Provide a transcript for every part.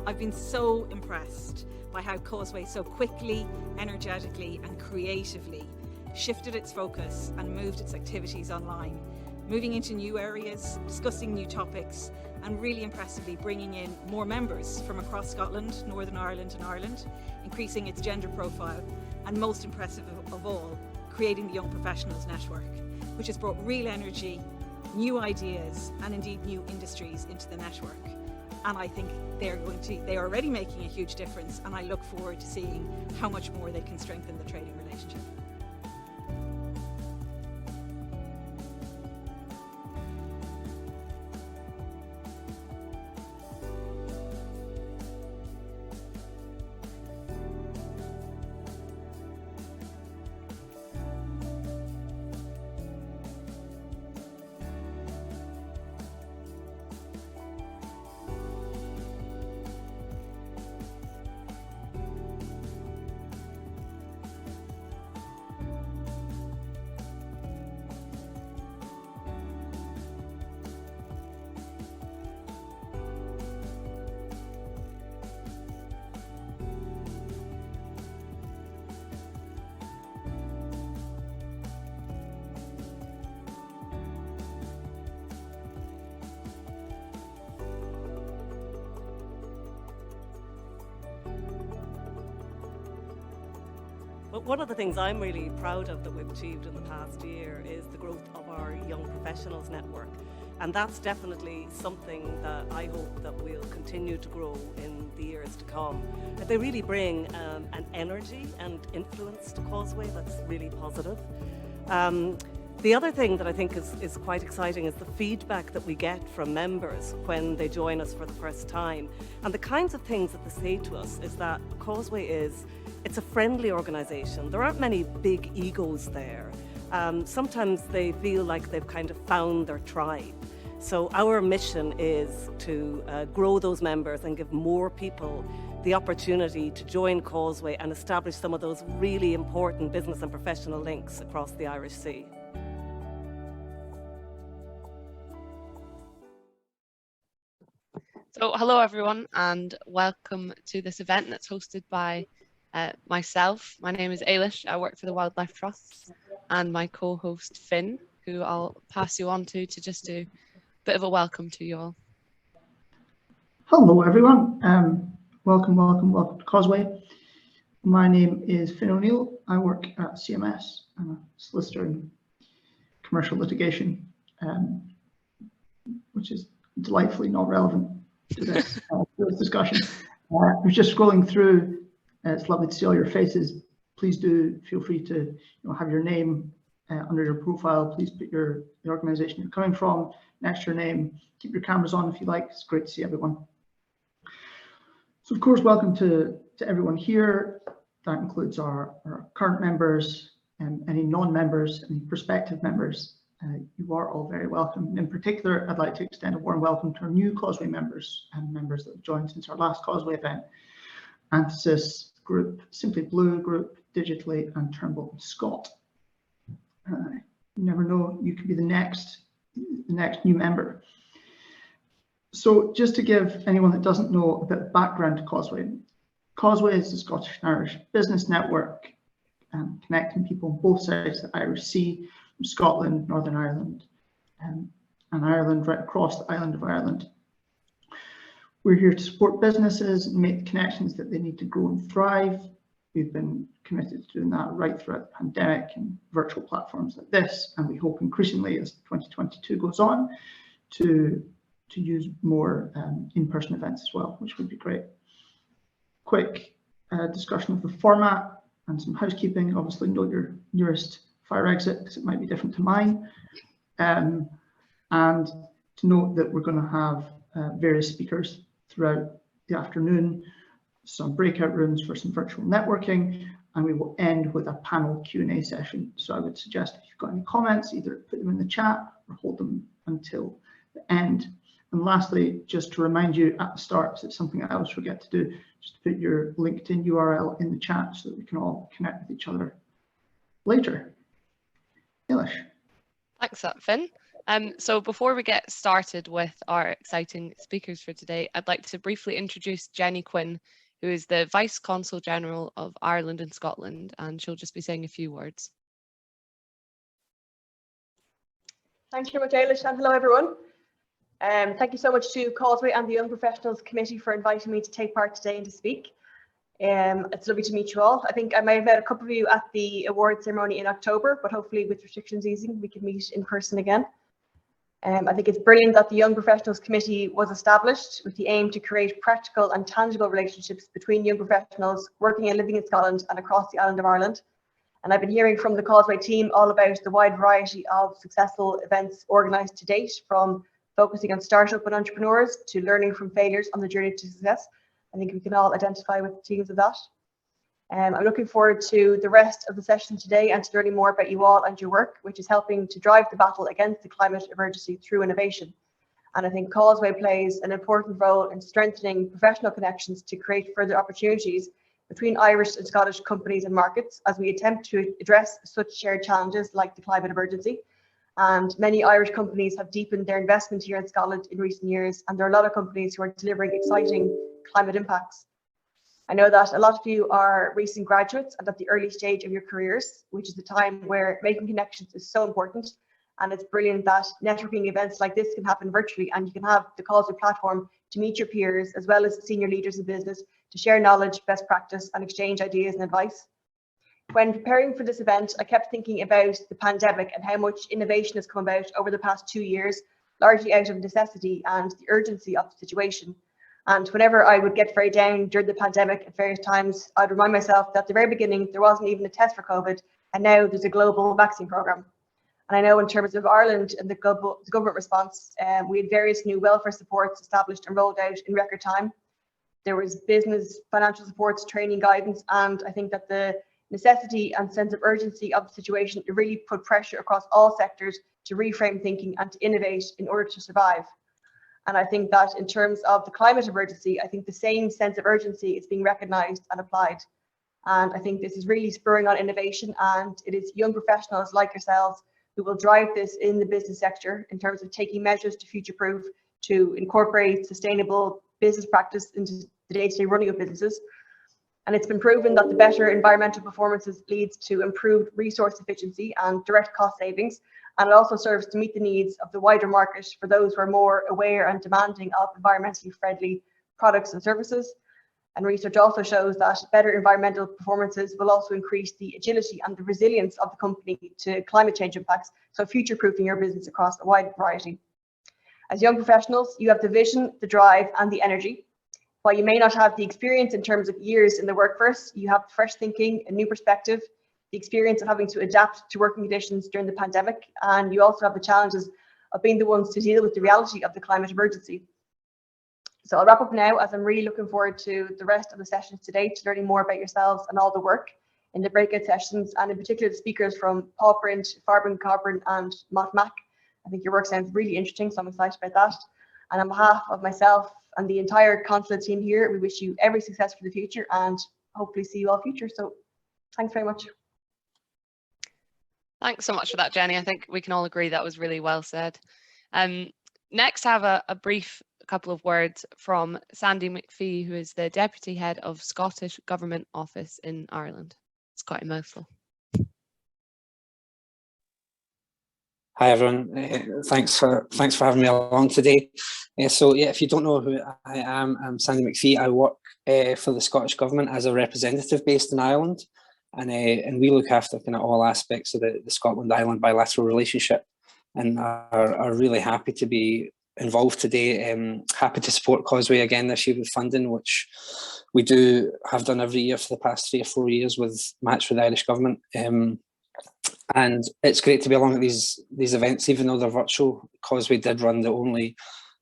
I've been so impressed by how Causeway so quickly, energetically and creatively shifted its focus and moved its activities online, moving into new areas, discussing new topics, and really impressively bringing in more members from across Scotland, Northern Ireland and Ireland, increasing its gender profile, and most impressive of all, creating the Young Professionals Network, which has brought real energy, new ideas, and indeed new industries into the network. And I think they're already making a huge difference, and I look forward to seeing how much more they can strengthen the trading relationship. But one of the things I'm really proud of that we've achieved in the past year is the growth of our Young Professionals Network. And that's definitely something that I hope that we'll continue to grow in the years to come. They really bring an energy and influence to Causeway that's really positive. The other thing that I think is quite exciting is the feedback that we get from members when they join us for the first time. And the kinds of things that they say to us is that Causeway it's a friendly organisation. There aren't many big egos there. Sometimes they feel like they've kind of found their tribe. So our mission is to grow those members and give more people the opportunity to join Causeway and establish some of those really important business and professional links across the Irish Sea. So hello everyone and welcome to this event that's hosted by myself. My name is Ailish, I work for the Wildlife Trust, and my co-host Finn, who I'll pass you on to just do a bit of a welcome to you all. Hello everyone, welcome to Causeway. My name is Finn O'Neill. I work at CMS. I'm a solicitor in commercial litigation, which is delightfully not relevant to this discussion. I was just scrolling through. It's lovely to see all your faces. Please do feel free to have your name under your profile. Please put the organisation you're coming from next to your name. Keep your cameras on if you like. It's great to see everyone. So of course, welcome to everyone here. That includes our current members and any non-members, any prospective members. You are all very welcome. In particular, I'd like to extend a warm welcome to our new Causeway members and members that have joined since our last Causeway event. Anthesis Group, Simply Blue Group, Digitally, and Turnbull and Scott. You never know, you could be the next new member. So just to give anyone that doesn't know a bit of background to Causeway. Causeway is the Scottish and Irish business network connecting people on both sides of the Irish Sea, from Scotland, Northern Ireland, and Ireland, right across the island of Ireland. We're here to support businesses and make the connections that they need to grow and thrive. We've been committed to doing that right throughout the pandemic and virtual platforms like this, and we hope increasingly as 2022 goes on to use more in-person events as well, which would be great. Quick discussion of the format and some housekeeping. Obviously note your nearest fire exit because it might be different to mine. And to note that we're going to have various speakers throughout the afternoon, some breakout rooms for some virtual networking, and we will end with a panel Q&A session. So I would suggest if you've got any comments, either put them in the chat or hold them until the end. And lastly, just to remind you at the start, because it's something I always forget to do, just to put your LinkedIn URL in the chat so that we can all connect with each other later. Ailish. Thanks for that, Finn. So before we get started with our exciting speakers for today, I'd like to briefly introduce Jenny Quinn, who is the Vice Consul General of Ireland and Scotland, and she'll just be saying a few words. Thanks very much, Ailish, and hello everyone. Thank you so much to Causeway and the Young Professionals Committee for inviting me to take part today and to speak. It's lovely to meet you all. I think I may have met a couple of you at the award ceremony in October, but hopefully with restrictions easing, we can meet in person again. I think it's brilliant that the Young Professionals Committee was established with the aim to create practical and tangible relationships between young professionals working and living in Scotland and across the island of Ireland. And I've been hearing from the Causeway team all about the wide variety of successful events organised to date, from focusing on startup and entrepreneurs to learning from failures on the journey to success. I think we can all identify with themes of that. I'm looking forward to the rest of the session today and to learning more about you all and your work, which is helping to drive the battle against the climate emergency through innovation. And I think Causeway plays an important role in strengthening professional connections to create further opportunities between Irish and Scottish companies and markets as we attempt to address such shared challenges like the climate emergency. And many Irish companies have deepened their investment here in Scotland in recent years, and there are a lot of companies who are delivering exciting climate impacts. I know that a lot of you are recent graduates and at the early stage of your careers, which is the time where making connections is so important. And it's brilliant that networking events like this can happen virtually, and you can have the Causeway platform to meet your peers as well as senior leaders in business to share knowledge, best practice, and exchange ideas and advice. When preparing for this event, I kept thinking about the pandemic and how much innovation has come about over the past 2 years, largely out of necessity and the urgency of the situation. And whenever I would get very down during the pandemic at various times, I'd remind myself that at the very beginning, there wasn't even a test for COVID, and now there's a global vaccine programme. And I know in terms of Ireland and the government response, we had various new welfare supports established and rolled out in record time. There was business, financial supports, training, guidance, and I think that the necessity and sense of urgency of the situation really put pressure across all sectors to reframe thinking and to innovate in order to survive. And I think that in terms of the climate emergency, I think the same sense of urgency is being recognised and applied. And I think this is really spurring on innovation, and it is young professionals like yourselves who will drive this in the business sector in terms of taking measures to future-proof, to incorporate sustainable business practice into the day-to-day running of businesses. And it's been proven that the better environmental performances leads to improved resource efficiency and direct cost savings. And it also serves to meet the needs of the wider market for those who are more aware and demanding of environmentally friendly products and services. And research also shows that better environmental performances will also increase the agility and the resilience of the company to climate change impacts, so future-proofing your business across a wide variety. As young professionals, you have the vision, the drive, and the energy. While you may not have the experience in terms of years in the workforce, you have fresh thinking, a new perspective, the experience of having to adapt to working conditions during the pandemic, and you also have the challenges of being the ones to deal with the reality of the climate emergency. So I'll wrap up now, as I'm really looking forward to the rest of the sessions today, to learning more about yourselves and all the work in the breakout sessions, and in particular the speakers from Pawprint, Pawprint and Mott Mac. I think your work sounds really interesting, so I'm excited about that. And on behalf of myself and the entire Consulate team here, we wish you every success for the future and hopefully see you all future. So thanks very much. Thanks so much for that, Jenny. I think we can all agree that was really well said. Next, I have a brief couple of words from Sandy McPhee, who is the Deputy Head of Scottish Government Office in Ireland. It's quite a mouthful. Hi everyone, thanks for having me along today. So yeah, if you don't know who I am, I'm Sandy McPhee. I work for the Scottish Government as a representative based in Ireland, and we look after kind of all aspects of the Scotland-Ireland bilateral relationship, and are really happy to be involved today. Happy to support Causeway again this year with funding, which we have done every year for the past 3 or 4 years with match with the Irish Government. And it's great to be along at these events, even though they're virtual. Causeway did run the only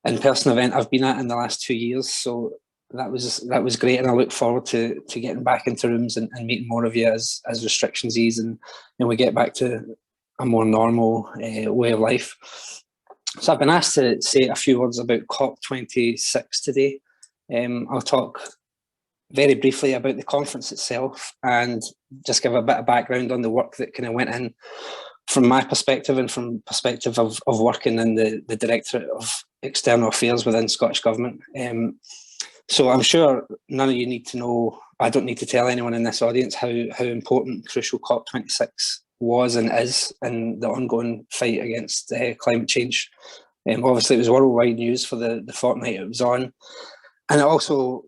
in-person event I've been at in the last 2 years, so that was great, and I look forward to getting back into rooms and meeting more of you as restrictions ease and we get back to a more normal way of life. So I've been asked to say a few words about COP26 today. I'll talk very briefly about the conference itself and just give a bit of background on the work that kind of went in from my perspective and from perspective of working in the Directorate of External Affairs within Scottish Government. So I'm sure none of you need to know, I don't need to tell anyone in this audience how important crucial COP26 was and is in the ongoing fight against climate change. Obviously it was worldwide news for the fortnight it was on, and it also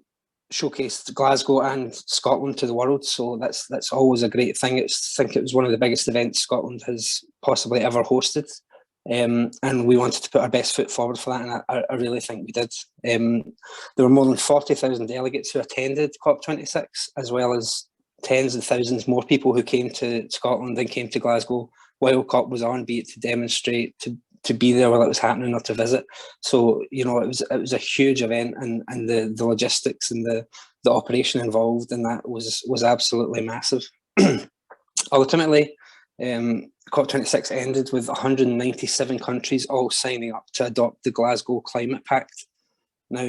showcased Glasgow and Scotland to the world, so that's always a great thing. I think it was one of the biggest events Scotland has possibly ever hosted, and we wanted to put our best foot forward for that, and I really think we did. There were more than 40,000 delegates who attended COP26, as well as tens of thousands more people who came to Scotland and came to Glasgow while COP was on, be it to demonstrate, to be there while it was happening, or to visit. So, you know, it was a huge event, and the logistics and the operation involved in that was absolutely massive. Ultimately, COP26 ended with 197 countries all signing up to adopt the Glasgow Climate Pact. Now,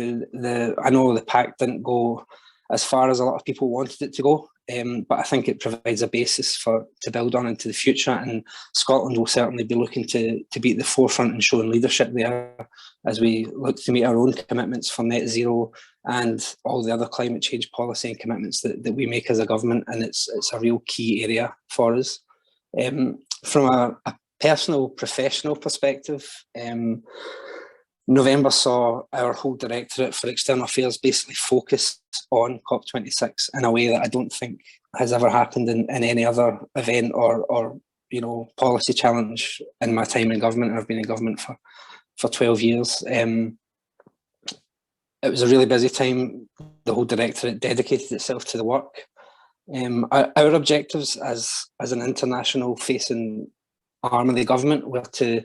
I know the pact didn't go as far as a lot of people wanted it to go, but I think it provides a basis to build on into the future, and Scotland will certainly be looking to be at the forefront and showing leadership there as we look to meet our own commitments for net zero and all the other climate change policy and commitments that we make as a government, and it's a real key area for us. From a personal, professional perspective, November saw our whole Directorate for External Affairs basically focused on COP26 in a way that I don't think has ever happened in any other event or you know, policy challenge in my time in government. I've been in government for 12 years. It was a really busy time. The whole Directorate dedicated itself to the work. Our objectives as an international facing arm of the government were to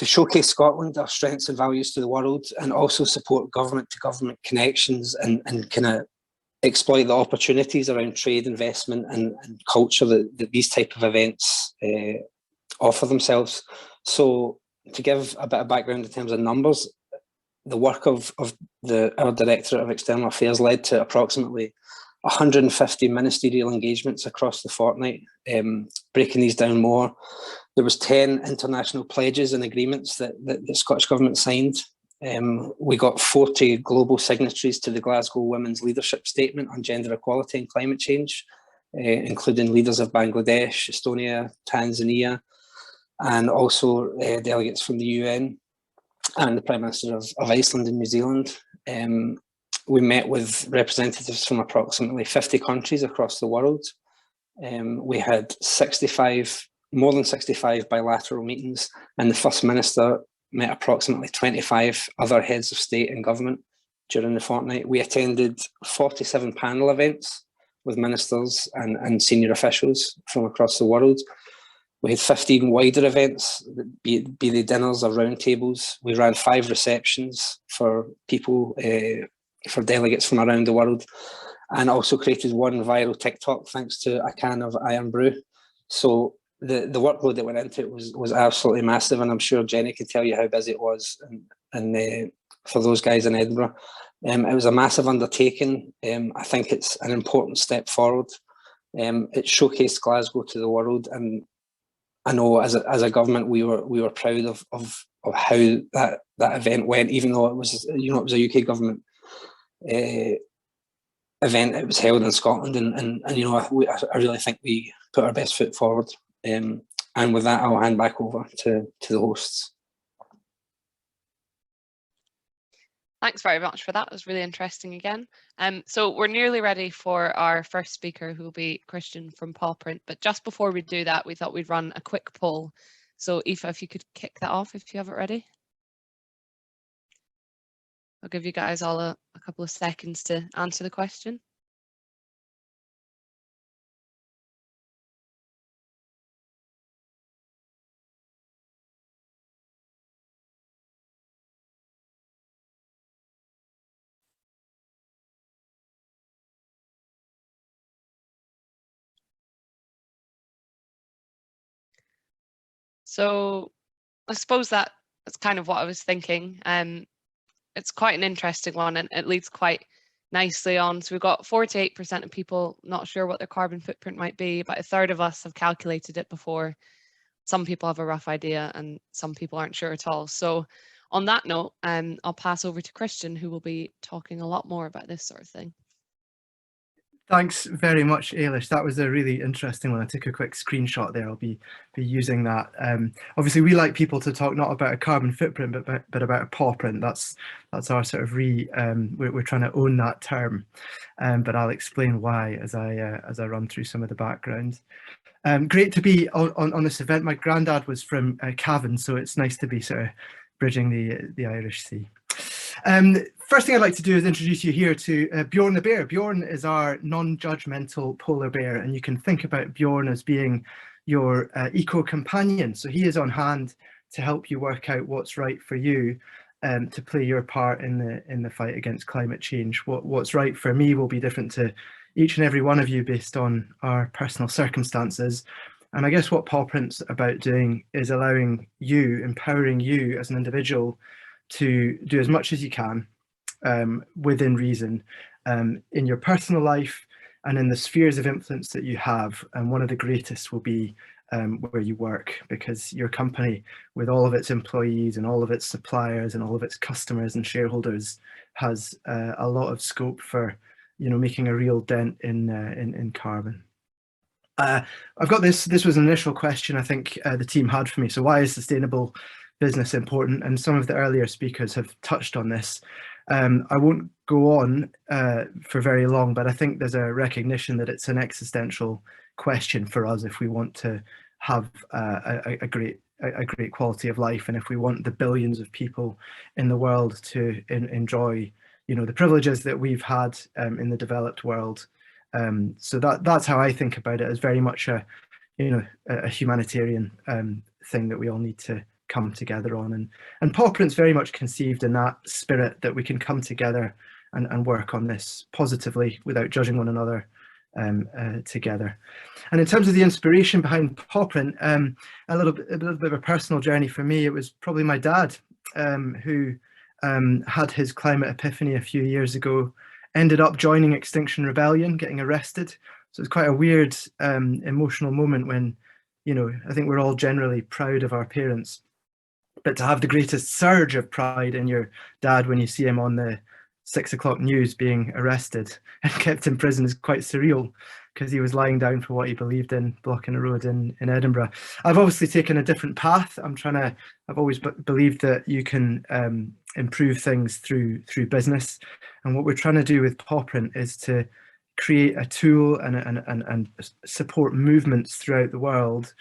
showcase Scotland, our strengths and values to the world, and also support government-to-government connections and kind of exploit the opportunities around trade, investment and culture that these type of events offer themselves. So to give a bit of background in terms of numbers, the work of our Directorate of External Affairs led to approximately 150 ministerial engagements across the fortnight. Breaking these down more, there was 10 international pledges and agreements that the Scottish Government signed. We got 40 global signatories to the Glasgow Women's Leadership Statement on Gender Equality and Climate Change, including leaders of Bangladesh, Estonia, Tanzania, and also delegates from the UN and the Prime Minister of Iceland and New Zealand. We met with representatives from approximately 50 countries across the world. We had more than 65 bilateral meetings, and the First Minister met approximately 25 other heads of state and government during the fortnight. We attended 47 panel events with ministers and senior officials from across the world. We had 15 wider events, be they dinners or roundtables. We ran 5 receptions for people, for delegates from around the world, and also created 1 viral TikTok thanks to a can of Iron Brew. So the workload that went into it was absolutely massive, and I'm sure Jenny can tell you how busy it was and for those guys in Edinburgh. It was a massive undertaking. I think it's an important step forward. It showcased Glasgow to the world, and I know as a government we were proud of how that event went, even though it was, you know, it was a UK government event. It was held in Scotland, and you know, I really think we put our best foot forward. And with that, I'll hand back over to the hosts. Thanks very much for that. It was really interesting again. So we're nearly ready for our first speaker, who will be Christian from Pawprint. But just before we do that, we thought we'd run a quick poll. So Aoife, if you could kick that off if you have it ready. I'll give you guys all a couple of seconds to answer the question. So I suppose that's kind of what I was thinking. It's quite an interesting one, and it leads quite nicely on. So we've got 48% of people not sure what their carbon footprint might be. About a third of us have calculated it before. Some people have a rough idea and some people aren't sure at all. So on that note, I'll pass over to Christian, who will be talking a lot more about this sort of thing. Thanks very much, Ailish. That was a really interesting one. I took a quick screenshot there. I'll be using that. Obviously, we like people to talk not about a carbon footprint, but about a pawprint. That's our sort of we're trying to own that term. But I'll explain why as I run through some of the background. Great to be on this event. My granddad was from Cavan, so it's nice to be sort of bridging the Irish Sea. First thing I'd like to do is introduce you here to Bjorn the Bear. Bjorn is our non-judgmental polar bear, and you can think about Bjorn as being your eco-companion. So he is on hand to help you work out what's right for you to play your part in the fight against climate change. What's right for me will be different to each and every one of you based on our personal circumstances. And I guess what Pawprint's about doing is allowing you, empowering you as an individual to do as much as you can within reason in your personal life and in the spheres of influence that you have. And one of the greatest will be where you work, because your company, with all of its employees and all of its suppliers and all of its customers and shareholders, has a lot of scope for, you know, making a real dent in carbon. I've got this was an initial question I think the team had for me. So why is sustainable business important? And some of the earlier speakers have touched on this. I won't go on for very long, but I think there's a recognition that it's an existential question for us if we want to have a great quality of life, and if we want the billions of people in the world to enjoy, you know, the privileges that we've had in the developed world. So that's how I think about it, as very much a humanitarian thing that we all need to come together on. And Pawprint's very much conceived in that spirit, that we can come together and work on this positively without judging one another together. And in terms of the inspiration behind Pawprint, a little bit of a personal journey for me. It was probably my dad who had his climate epiphany a few years ago, ended up joining Extinction Rebellion, getting arrested. So it's quite a weird emotional moment when, you know, I think we're all generally proud of our parents, but to have the greatest surge of pride in your dad when you see him on the 6 o'clock news being arrested and kept in prison is quite surreal, because he was lying down for what he believed in, blocking a road in Edinburgh. I've obviously taken a different path. I've always believed that you can improve things through business. And what we're trying to do with Pawprint is to create a tool and support movements throughout the world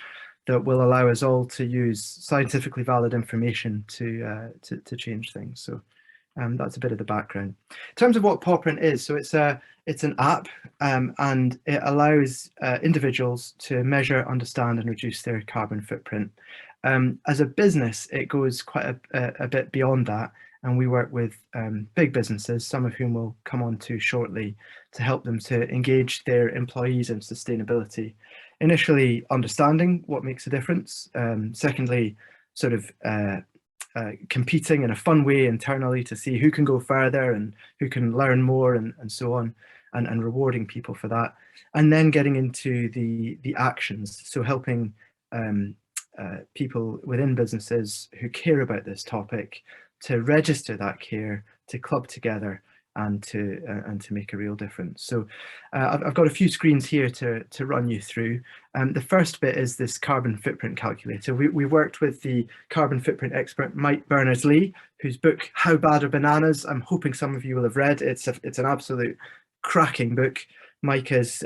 that will allow us all to use scientifically valid information to change things. So that's a bit of the background. In terms of what Pawprint is, so it's an app and it allows individuals to measure, understand and reduce their carbon footprint. As a business, it goes quite a bit beyond that, and we work with big businesses, some of whom we'll come on to shortly, to help them to engage their employees in sustainability. Initially, understanding what makes a difference. Secondly, sort of competing in a fun way internally to see who can go further and who can learn more and so on, and rewarding people for that. And then getting into the actions, so helping people within businesses who care about this topic to register that care, to club together and to make a real difference. So I've got a few screens here to run you through. The first bit is this carbon footprint calculator. We worked with the carbon footprint expert Mike Berners-Lee, whose book How Bad Are Bananas? I'm hoping some of you will have read. It's an absolute cracking book. Mike is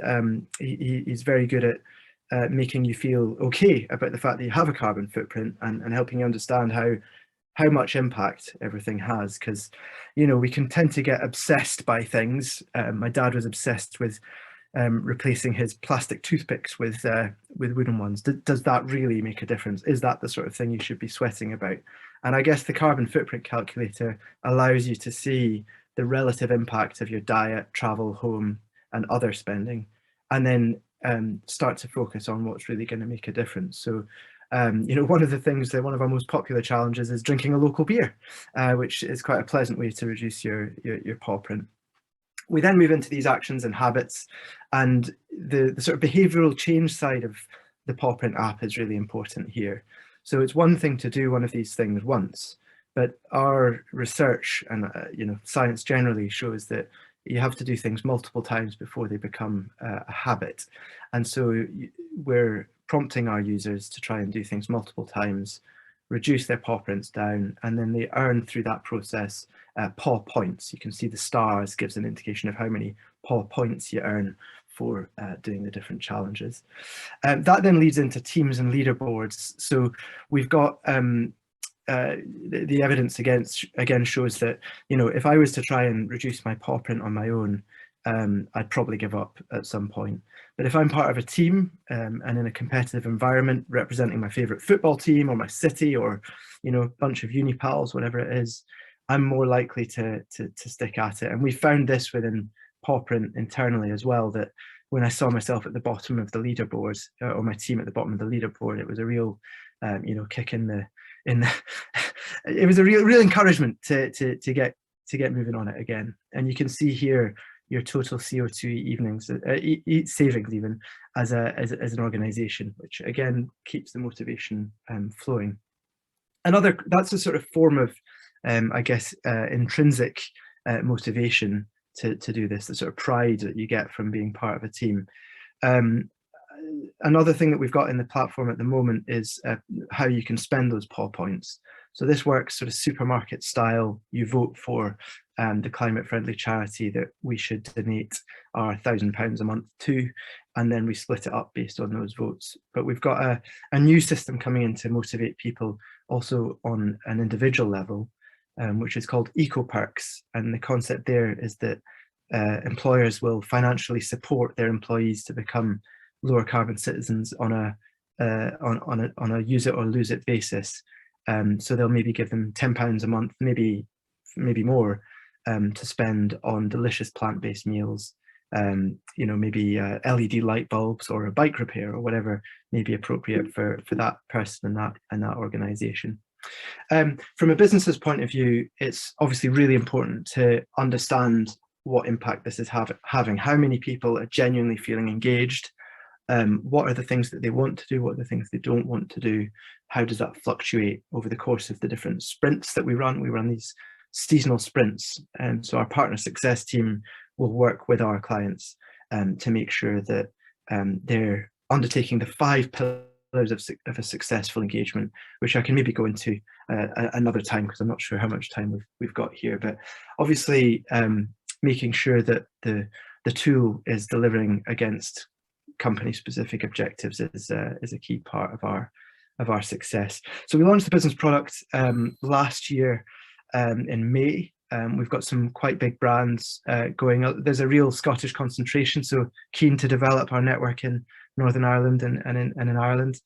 he's very good at making you feel okay about the fact that you have a carbon footprint and helping you understand how much impact everything has, because, you know, we can tend to get obsessed by things. My dad was obsessed with replacing his plastic toothpicks with wooden ones. Does that really make a difference? Is that the sort of thing you should be sweating about? And I guess the carbon footprint calculator allows you to see the relative impact of your diet, travel, home, and other spending, and then start to focus on what's really going to make a difference. So you know, one of the things that one of our most popular challenges is drinking a local beer, which is quite a pleasant way to reduce your Pawprint. We then move into these actions and habits, and the sort of behavioral change side of the Pawprint app is really important here. So it's one thing to do one of these things once, but our research and science generally shows that you have to do things multiple times before they become a habit. And so we're prompting our users to try and do things multiple times, reduce their paw prints down, and then they earn through that process paw points. You can see the stars gives an indication of how many paw points you earn for doing the different challenges. That then leads into teams and leaderboards. So we've got the evidence again shows that, if I was to try and reduce my paw print on my own, I'd probably give up at some point. But if I'm part of a team and in a competitive environment representing my favorite football team or my city or, a bunch of uni pals, whatever it is, I'm more likely to stick at it. And we found this within Pawprint internally as well, that when I saw myself at the bottom of the leaderboard or my team at the bottom of the leaderboard, it was a real, kick in the it was a real encouragement to get moving on it again. And you can see here your total CO2 evenings, savings even as an organization, which again keeps the motivation flowing. That's a sort of form of intrinsic motivation to do this, the sort of pride that you get from being part of a team. Another thing that we've got in the platform at the moment is how you can spend those paw points. So this works sort of supermarket style. You vote for the climate friendly charity that we should donate our £1,000 a month to, and then we split it up based on those votes. But we've got a new system coming in to motivate people also on an individual level, which is called Eco Perks. And the concept there is that employers will financially support their employees to become lower carbon citizens on a use it or lose it basis. So they'll maybe give them £10 a month, maybe more, to spend on delicious plant-based meals, maybe LED light bulbs or a bike repair or whatever may be appropriate for that person and that organization. From a business's point of view, it's obviously really important to understand what impact this is having, how many people are genuinely feeling engaged, what are the things that they want to do, what are the things they don't want to do, how does that fluctuate over the course of the different sprints that we run. We run these seasonal sprints, and so our partner success team will work with our clients to make sure that they're undertaking the 5 pillars of a successful engagement, which I can maybe go into another time because I'm not sure how much time we've got here. But obviously making sure that the tool is delivering against company specific objectives is a key part of our success. So we launched the business product last year in May. We've got some quite big brands going out. There's a real Scottish concentration, so keen to develop our network in Northern Ireland and in Ireland.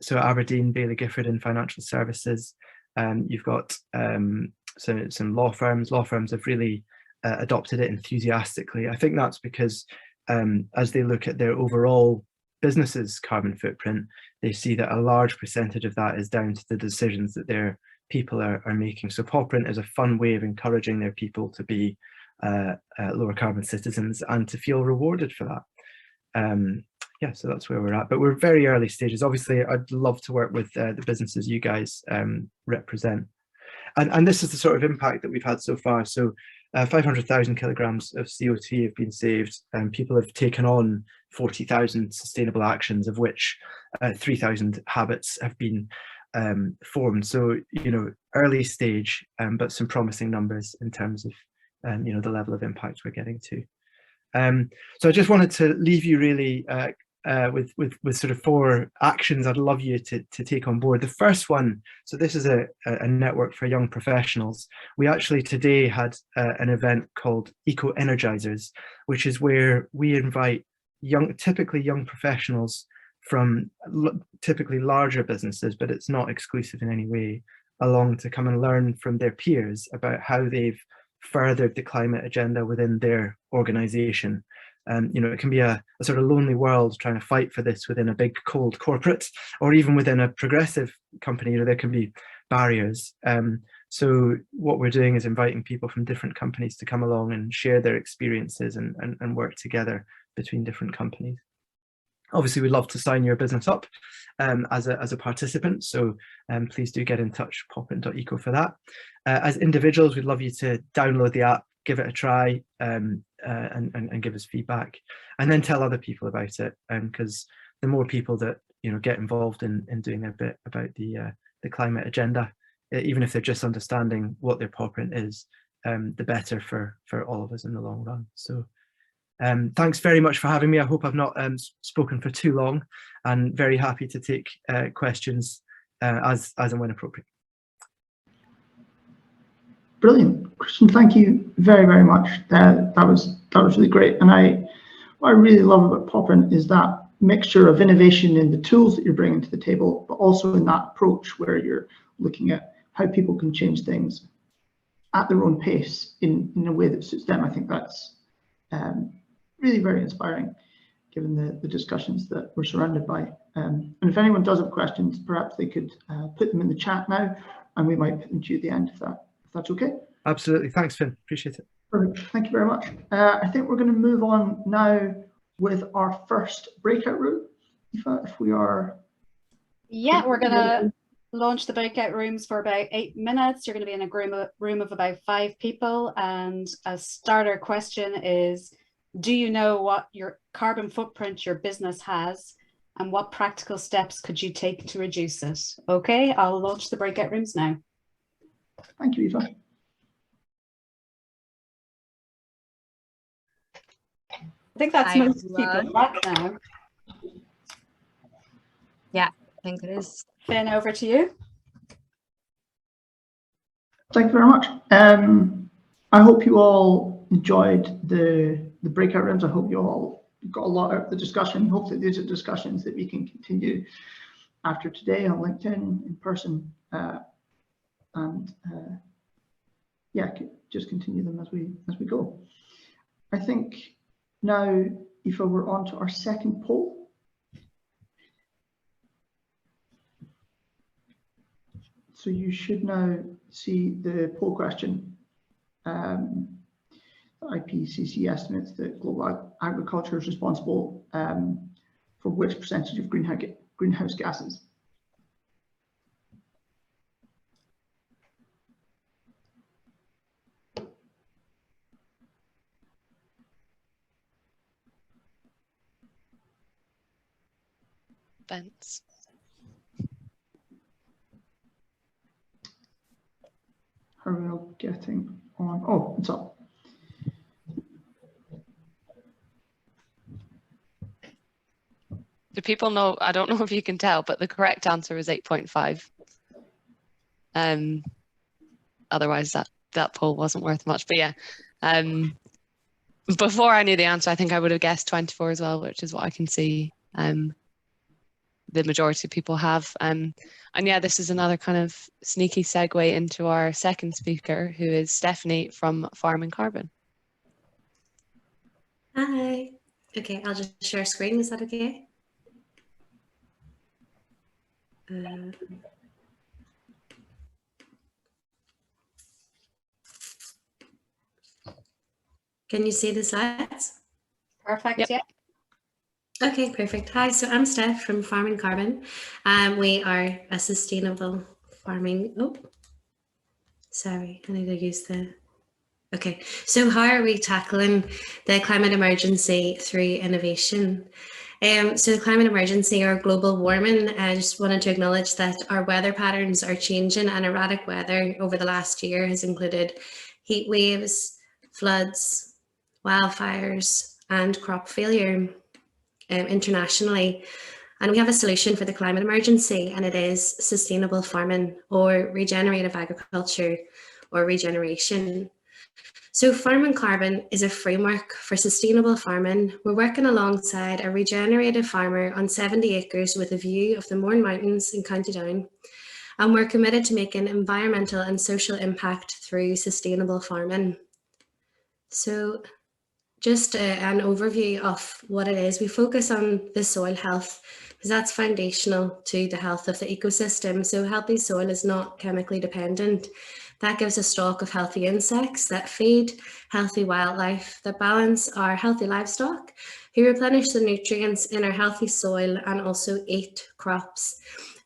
So Aberdeen, Baillie Gifford in financial services. You've got some law firms. Law firms have really adopted it enthusiastically. I think that's because as they look at their overall business's carbon footprint, they see that a large percentage of that is down to the decisions that their people are making. So Pawprint is a fun way of encouraging their people to be lower carbon citizens and to feel rewarded for that. Yeah, so that's where we're at, but we're very early stages. Obviously, I'd love to work with the businesses you guys represent. And this is the sort of impact that we've had so far. So 500,000 kilograms of CO2 have been saved, and people have taken on 40,000 sustainable actions, of which 3,000 habits have been formed. So, early stage, but some promising numbers in terms of, the level of impact we're getting to. So I just wanted to leave you really with sort of 4 actions I'd love you to take on board. The first one, so this is a network for young professionals. We actually today had an event called Eco Energizers, which is where we invite typically young professionals from typically larger businesses, but it's not exclusive in any way, along to come and learn from their peers about how they've furthered the climate agenda within their organization. It can be a sort of lonely world trying to fight for this within a big cold corporate, or even within a progressive company. There can be barriers. So what we're doing is inviting people from different companies to come along and share their experiences and work together between different companies. Obviously, we'd love to sign your business up as a participant, so please do get in touch, pawprint.eco for that. As individuals, we'd love you to download the app, give it a try, and give us feedback, and then tell other people about it. Because the more people that get involved in doing their bit about the climate agenda, even if they're just understanding what their pawprint is, the better for all of us in the long run. So thanks very much for having me. I hope I've not spoken for too long, and very happy to take questions as and when appropriate. Brilliant, Christian. Thank you very, very much. That was really great. And what I really love about Pawprint is that mixture of innovation in the tools that you're bringing to the table, but also in that approach where you're looking at how people can change things at their own pace in a way that suits them. I think that's really very inspiring, given the discussions that we're surrounded by. And if anyone does have questions, perhaps they could put them in the chat now, and we might put them to you at the end if that's okay. Absolutely. Thanks, Finn. Appreciate it. Perfect. Thank you very much. I think we're going to move on now with our first breakout room. Aoife, if we are... Yeah, we're going to launch the breakout rooms for about 8 minutes. You're going to be in a room of about 5 people. And a starter question is, do you know what your carbon footprint your business has, and what practical steps could you take to reduce it? Okay, I'll launch the breakout rooms now. Thank you, Aoife. I think that's most people back now. Yeah, I think it is. Finn, over to you. Thank you very much. I hope you all enjoyed the breakout rooms. I hope you all got a lot out of the discussion. Hopefully these are discussions that we can continue after today on LinkedIn, in person, and yeah, just continue them as we go. I think now, Aoife, we're on to our second poll. So you should now see the poll question. The IPCC estimates that global agriculture is responsible for which percentage of greenhouse gases? Bents. How are we all getting on? Oh, it's up. Do people know? I don't know if you can tell, but the correct answer is 8.5. Otherwise, that poll wasn't worth much. But yeah, before I knew the answer, I think I would have guessed 24 as well, which is what I can see. The majority of people have. And yeah, this is another kind of sneaky segue into our second speaker, who is Stephanie from Farming Carbon. Hi. Okay, I'll just share screen. Is that okay? Can you see the slides? Perfect. Yep. Yeah. Okay, perfect. Hi, so I'm Steph from Farming Carbon. We are a sustainable farming. Oh, sorry, I need to use the. Okay, so how are we tackling the climate emergency through innovation? So the climate emergency, or global warming, I just wanted to acknowledge that our weather patterns are changing, and erratic weather over the last year has included heat waves, floods, wildfires, and crop failure internationally. And we have a solution for the climate emergency, and it is sustainable farming, or regenerative agriculture, or regeneration. So Farming Carbon is a framework for sustainable farming. We're working alongside a regenerative farmer on 70 acres with a view of the Mourne Mountains in County Down. And we're committed to making environmental and social impact through sustainable farming. So just an overview of what it is. We focus on the soil health, because that's foundational to the health of the ecosystem. So healthy soil is not chemically dependent, That gives a stock of healthy insects that feed healthy wildlife, that balance our healthy livestock, who replenish the nutrients in our healthy soil and also eat crops.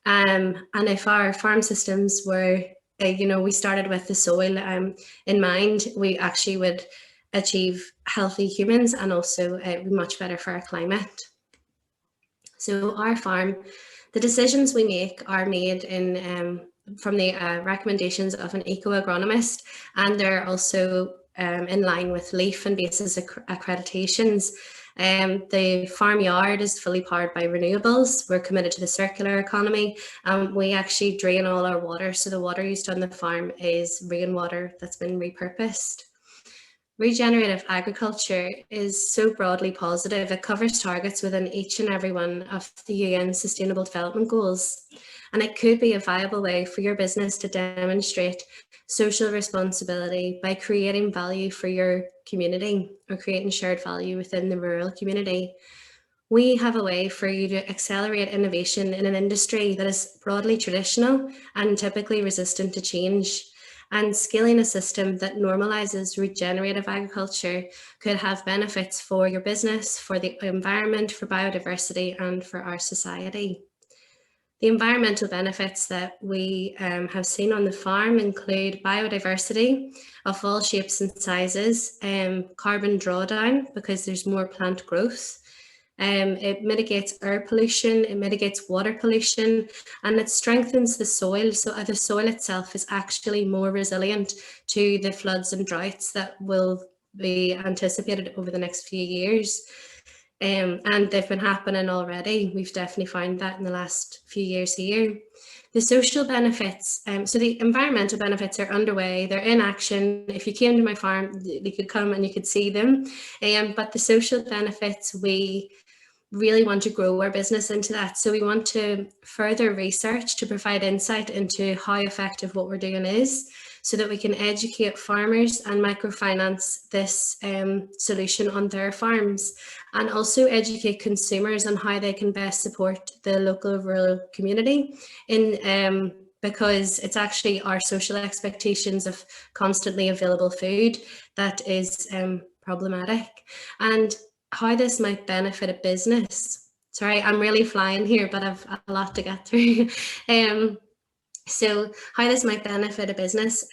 And if our farm systems were, we started with the soil in mind, we actually would achieve healthy humans and also be much better for our climate. So our farm, the decisions we make are made from the recommendations of an eco-agronomist, and they're also in line with LEAF and BASIS accreditations. The farmyard is fully powered by renewables. We're committed to the circular economy. We actually drain all our water, so the water used on the farm is rainwater that's been repurposed. Regenerative agriculture is so broadly positive. It covers targets within each and every one of the UN Sustainable Development Goals. And it could be a viable way for your business to demonstrate social responsibility by creating value for your community or creating shared value within the rural community. We have a way for you to accelerate innovation in an industry that is broadly traditional and typically resistant to change. And scaling a system that normalizes regenerative agriculture could have benefits for your business, for the environment, for biodiversity, and for our society. The environmental benefits that we have seen on the farm include biodiversity of all shapes and sizes, carbon drawdown because there's more plant growth. It mitigates air pollution, it mitigates water pollution, and it strengthens the soil. So the soil itself is actually more resilient to the floods and droughts that will be anticipated over the next few years. And they've been happening already. We've definitely found that in the last few years here. The social benefits, so the environmental benefits are underway, they're in action. If you came to my farm, you could come and you could see them. But the social benefits, we really want to grow our business into that. So we want to further research to provide insight into how effective what we're doing is, so that we can educate farmers and microfinance this solution on their farms, and also educate consumers on how they can best support the local rural community because it's actually our social expectations of constantly available food that is problematic, and how this might benefit a business. Sorry, I'm really flying here, but I've a lot to get through. So how this might benefit a business,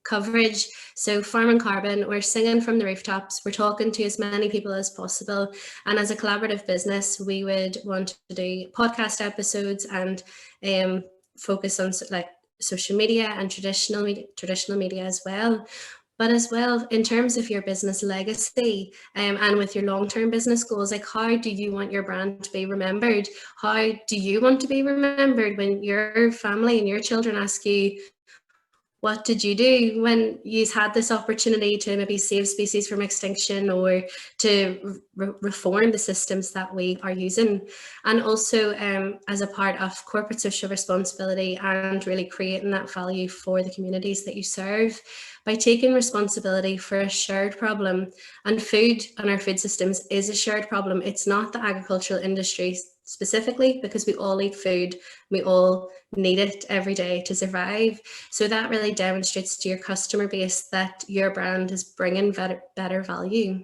coverage. So Farm and Carbon, we're singing from the rooftops. We're talking to as many people as possible. And as a collaborative business, we would want to do podcast episodes and focus on like social media and traditional media as well. But as well, in terms of your business legacy and with your long-term business goals, like how do you want your brand to be remembered? How do you want to be remembered when your family and your children ask you, what did you do when you had this opportunity to maybe save species from extinction or to reform the systems that we are using? And also as a part of corporate social responsibility and really creating that value for the communities that you serve by taking responsibility for a shared problem. And food and our food systems is a shared problem. It's not the agricultural industry specifically, because we all eat food, we all need it every day to survive. So that really demonstrates to your customer base that your brand is bringing better value.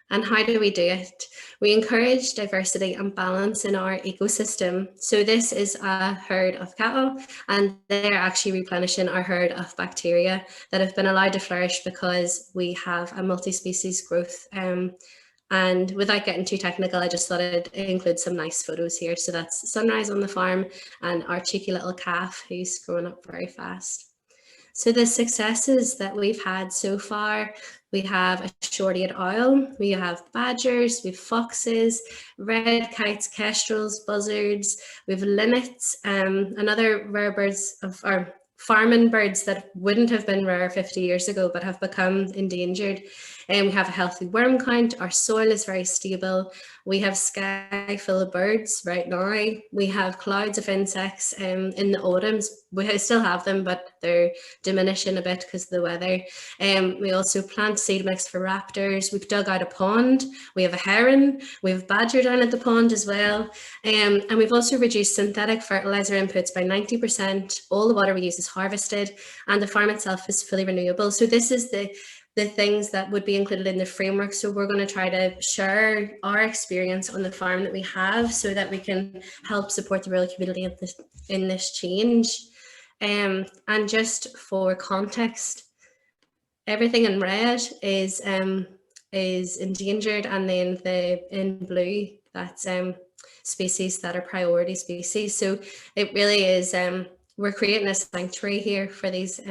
And how do we do it? We encourage diversity and balance in our ecosystem. So this is a herd of cattle, and they're actually replenishing our herd of bacteria that have been allowed to flourish because we have a multi-species growth. And without getting too technical, I just thought I'd include some nice photos here. So that's sunrise on the farm and our cheeky little calf who's growing up very fast. So the successes that we've had so far, we have a short-eared owl, we have badgers, we have foxes, red kites, kestrels, buzzards, we have linnets, and other rare birds or farming birds that wouldn't have been rare 50 years ago but have become endangered. And we have a healthy worm count, our soil is very stable, we have sky full of birds right now, we have clouds of insects in the autumns. We still have them, but they're diminishing a bit because of the weather. We also plant seed mix for raptors, we've dug out a pond, we have a heron, we have badger down at the pond as well, and we've also reduced synthetic fertilizer inputs by 90%. All the water we use is harvested, and the farm itself is fully renewable. So this is the things that would be included in the framework. So we're going to try to share our experience on the farm that we have so that we can help support the rural community in this change. And just for context, everything in red is endangered, and then in blue, that's species that are priority species. So it really is, we're creating a sanctuary here for these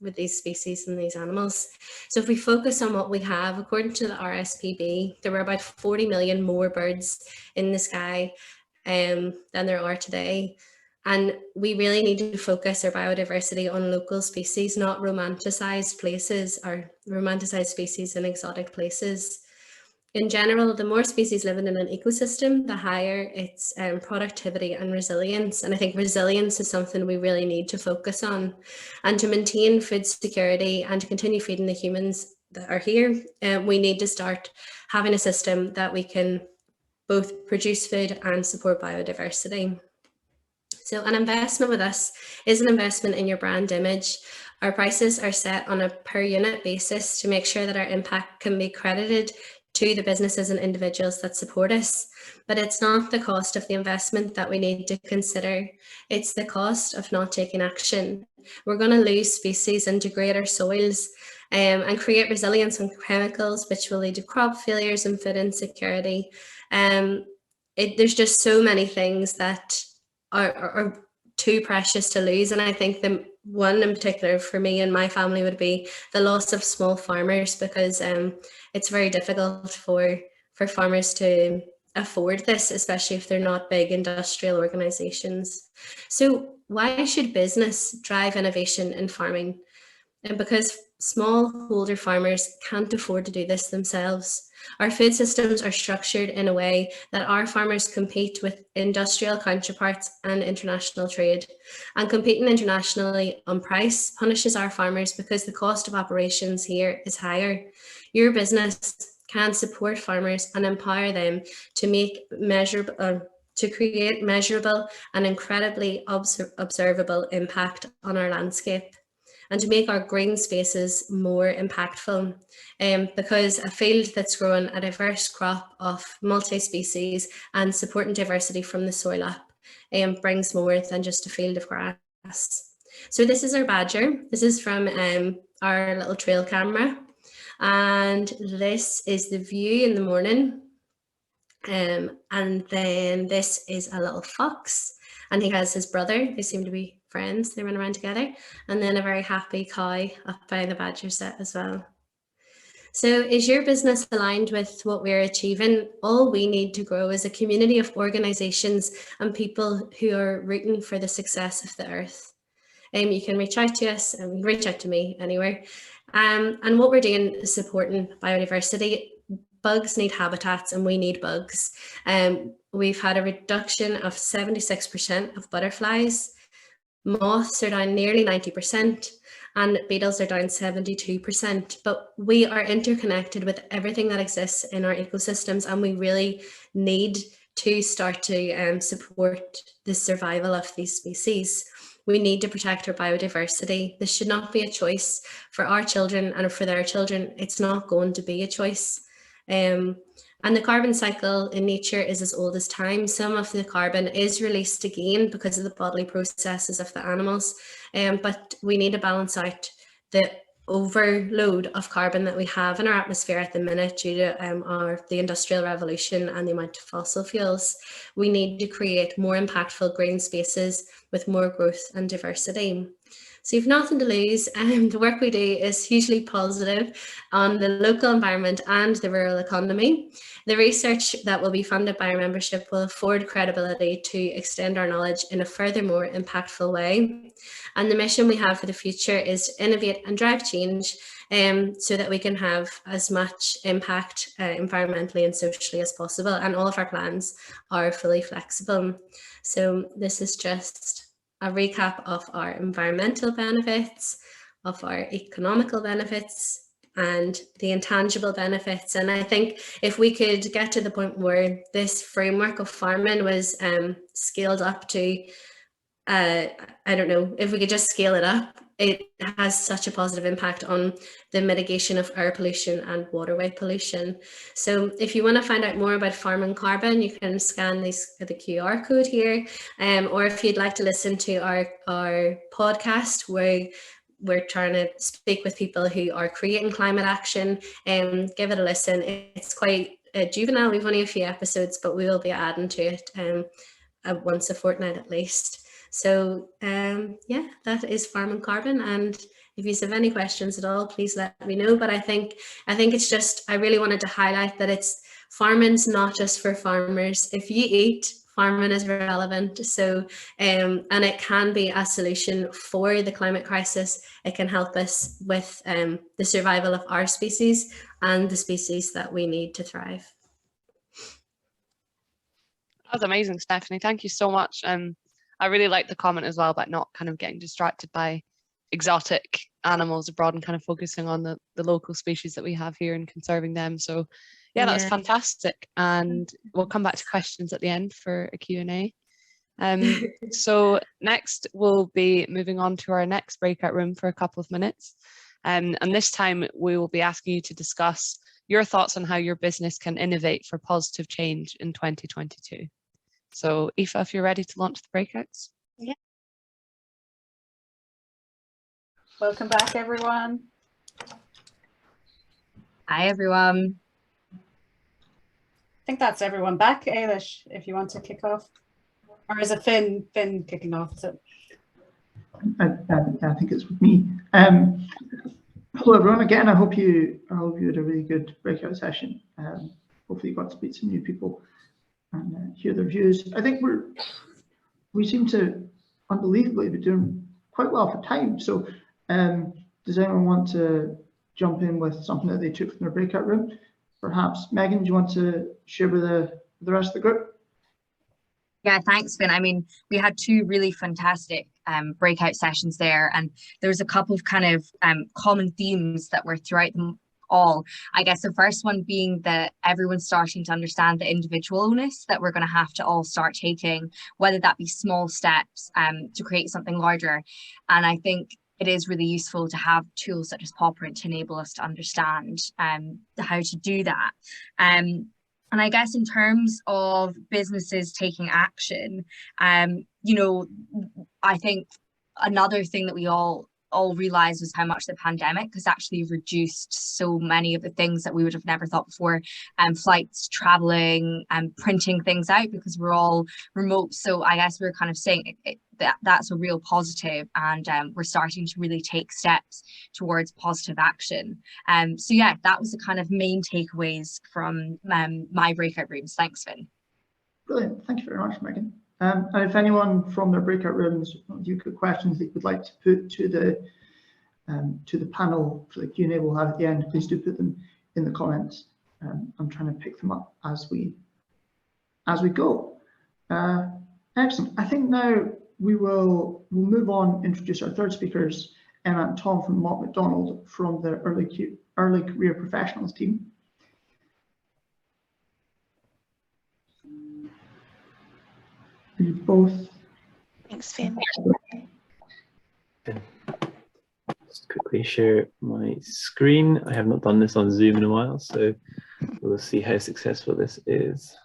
with these species and these animals. So if we focus on what we have, according to the RSPB, there were about 40 million more birds in the sky than there are today. And we really need to focus our biodiversity on local species, not romanticized places or romanticized species in exotic places. In general, the more species living in an ecosystem, the higher its productivity and resilience. And I think resilience is something we really need to focus on. And to maintain food security and to continue feeding the humans that are here, we need to start having a system that we can both produce food and support biodiversity. So an investment with us is an investment in your brand image. Our prices are set on a per unit basis to make sure that our impact can be credited to the businesses and individuals that support us. But it's not the cost of the investment that we need to consider. It's the cost of not taking action. We're going to lose species and degrade our soils and create resilience on chemicals, which will lead to crop failures and food insecurity. There's just so many things that are too precious to lose. And I think the one in particular for me and my family would be the loss of small farmers, because it's very difficult for farmers to afford this, especially if they're not big industrial organizations. So why should business drive innovation in farming? And because smallholder farmers can't afford to do this themselves. Our food systems are structured in a way that our farmers compete with industrial counterparts and international trade. And competing internationally on price punishes our farmers because the cost of operations here is higher. Your business can support farmers and empower them to make to create measurable and incredibly observable impact on our landscape, and to make our green spaces more impactful. Because a field that's growing a diverse crop of multi-species and supporting diversity from the soil up brings more than just a field of grass. So this is our badger. This is from our little trail camera. And this is the view in the morning. And then this is a little fox, and he has his brother. They seem to be friends. They run around together. And then a very happy cow up by the badger set as well. So is your business aligned with what we're achieving? All we need to grow is a community of organizations and people who are rooting for the success of the earth. You can reach out to us, and reach out to me anywhere. And what we're doing is supporting biodiversity. Bugs need habitats, and we need bugs. We've had a reduction of 76% of butterflies. Moths are down nearly 90%, and beetles are down 72%. But we are interconnected with everything that exists in our ecosystems, and we really need to start to support the survival of these species. We need to protect our biodiversity. This should not be a choice for our children and for their children. It's not going to be a choice. And the carbon cycle in nature is as old as time. Some of the carbon is released again because of the bodily processes of the animals, but we need to balance out the overload of carbon that we have in our atmosphere at the minute due to the Industrial Revolution and the amount of fossil fuels. We need to create more impactful green spaces with more growth and diversity. So you've nothing to lose. The work we do is hugely positive on the local environment and the rural economy. The research that will be funded by our membership will afford credibility to extend our knowledge in a furthermore impactful way. And the mission we have for the future is to innovate and drive change so that we can have as much impact environmentally and socially as possible. And all of our plans are fully flexible. So this is just a recap of our environmental benefits, of our economical benefits, and the intangible benefits. And I think if we could get to the point where this framework of farming was scaled up to I don't know, if we could just scale it up, it has such a positive impact on the mitigation of air pollution and waterway pollution. So if you want to find out more about farming carbon, you can scan the QR code here, or if you'd like to listen to our podcast, where we're trying to speak with people who are creating climate action, give it a listen. It's quite juvenile. We've only a few episodes, but we will be adding to it once a fortnight at least. So yeah, that is Farming Carbon. And if you have any questions at all, please let me know. But I think it's just, I really wanted to highlight that farming's not just for farmers. If you eat, farming is relevant. So and it can be a solution for the climate crisis. It can help us with the survival of our species and the species that we need to thrive. That was amazing, Stephanie. Thank you so much. I really like the comment as well about not kind of getting distracted by exotic animals abroad and kind of focusing on the local species that we have here and conserving them. So yeah, that was fantastic. And we'll come back to questions at the end for a Q&A. So next we'll be moving on to our next breakout room for a couple of minutes. And this time we will be asking you to discuss your thoughts on how your business can innovate for positive change in 2022. So Aoife, if you're ready to launch the breakouts. Yeah. Welcome back, everyone. Hi, everyone. I think that's everyone back. Ailish, if you want to kick off. Or is it Finn kicking off? So. I think it's with me. Hello, everyone. Again, I hope you had a really good breakout session. Hopefully you got to meet some new people and hear their views. I think we seem to unbelievably be doing quite well for time. So does anyone want to jump in with something that they took from their breakout room? Perhaps Megan, do you want to share with the rest of the group? Yeah, thanks, Finn. I mean, we had two really fantastic breakout sessions there, and there was a couple of kind of common themes that were throughout them all. I guess the first one being that everyone's starting to understand the individual onus that we're going to have to all start taking, whether that be small steps to create something larger. And I think it is really useful to have tools such as Pawprint to enable us to understand how to do that. And I guess in terms of businesses taking action, you know, I think another thing that we all realized was how much the pandemic has actually reduced so many of the things that we would have never thought before, flights, traveling, and printing things out because we're all remote. So I guess we're kind of saying that's a real positive, and we're starting to really take steps towards positive action. So yeah, that was the kind of main takeaways from my breakout rooms. Thanks, Finn. Brilliant. Thank you very much, Megan. And if anyone from their breakout rooms, you could questions that you would like to put to the panel for the Q&A we'll have at the end, please do put them in the comments. I'm trying to pick them up as we go. Excellent. I think now we'll move on, introduce our third speakers, Emma and Tom from Mott Macdonald from the early career professionals team. You both. Thanks, Finn. Just quickly share my screen. I have not done this on Zoom in a while, so we'll see how successful this is.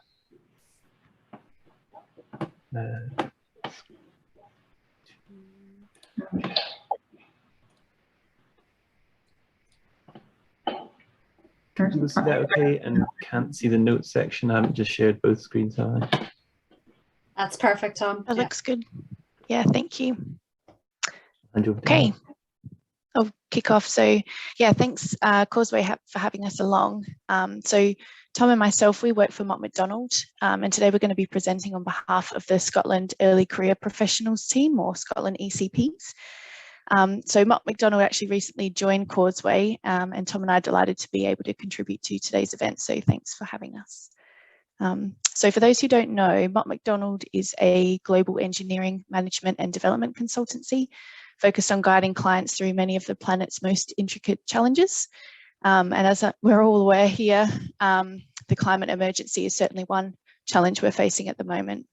Is that okay? And can't see the notes section. I haven't just shared both screens, have I? That's perfect, Tom. That looks good. Yeah, thank you. Okay. I'll kick off. So yeah, thanks Causeway for having us along. So Tom and myself, we work for Mott Macdonald, and today we're going to be presenting on behalf of the Scotland Early Career Professionals team, or Scotland ECPs. So Mott Macdonald actually recently joined Causeway, and Tom and I are delighted to be able to contribute to today's event. So thanks for having us. So for those who don't know, Mott Macdonald is a global engineering, management and development consultancy focused on guiding clients through many of the planet's most intricate challenges. And as we're all aware here, the climate emergency is certainly one challenge we're facing at the moment.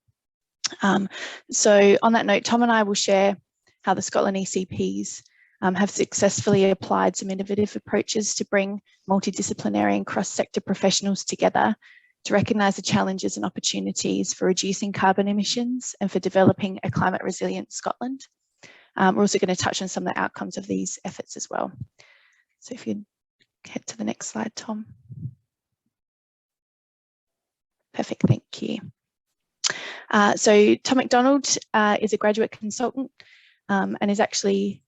So on that note, Tom and I will share how the Scotland ECPs have successfully applied some innovative approaches to bring multidisciplinary and cross-sector professionals together to recognise the challenges and opportunities for reducing carbon emissions and for developing a climate resilient Scotland. We're also going to touch on some of the outcomes of these efforts as well. So if you head to the next slide, Tom. Perfect, thank you. So Tom Macdonald is a graduate consultant and is actually,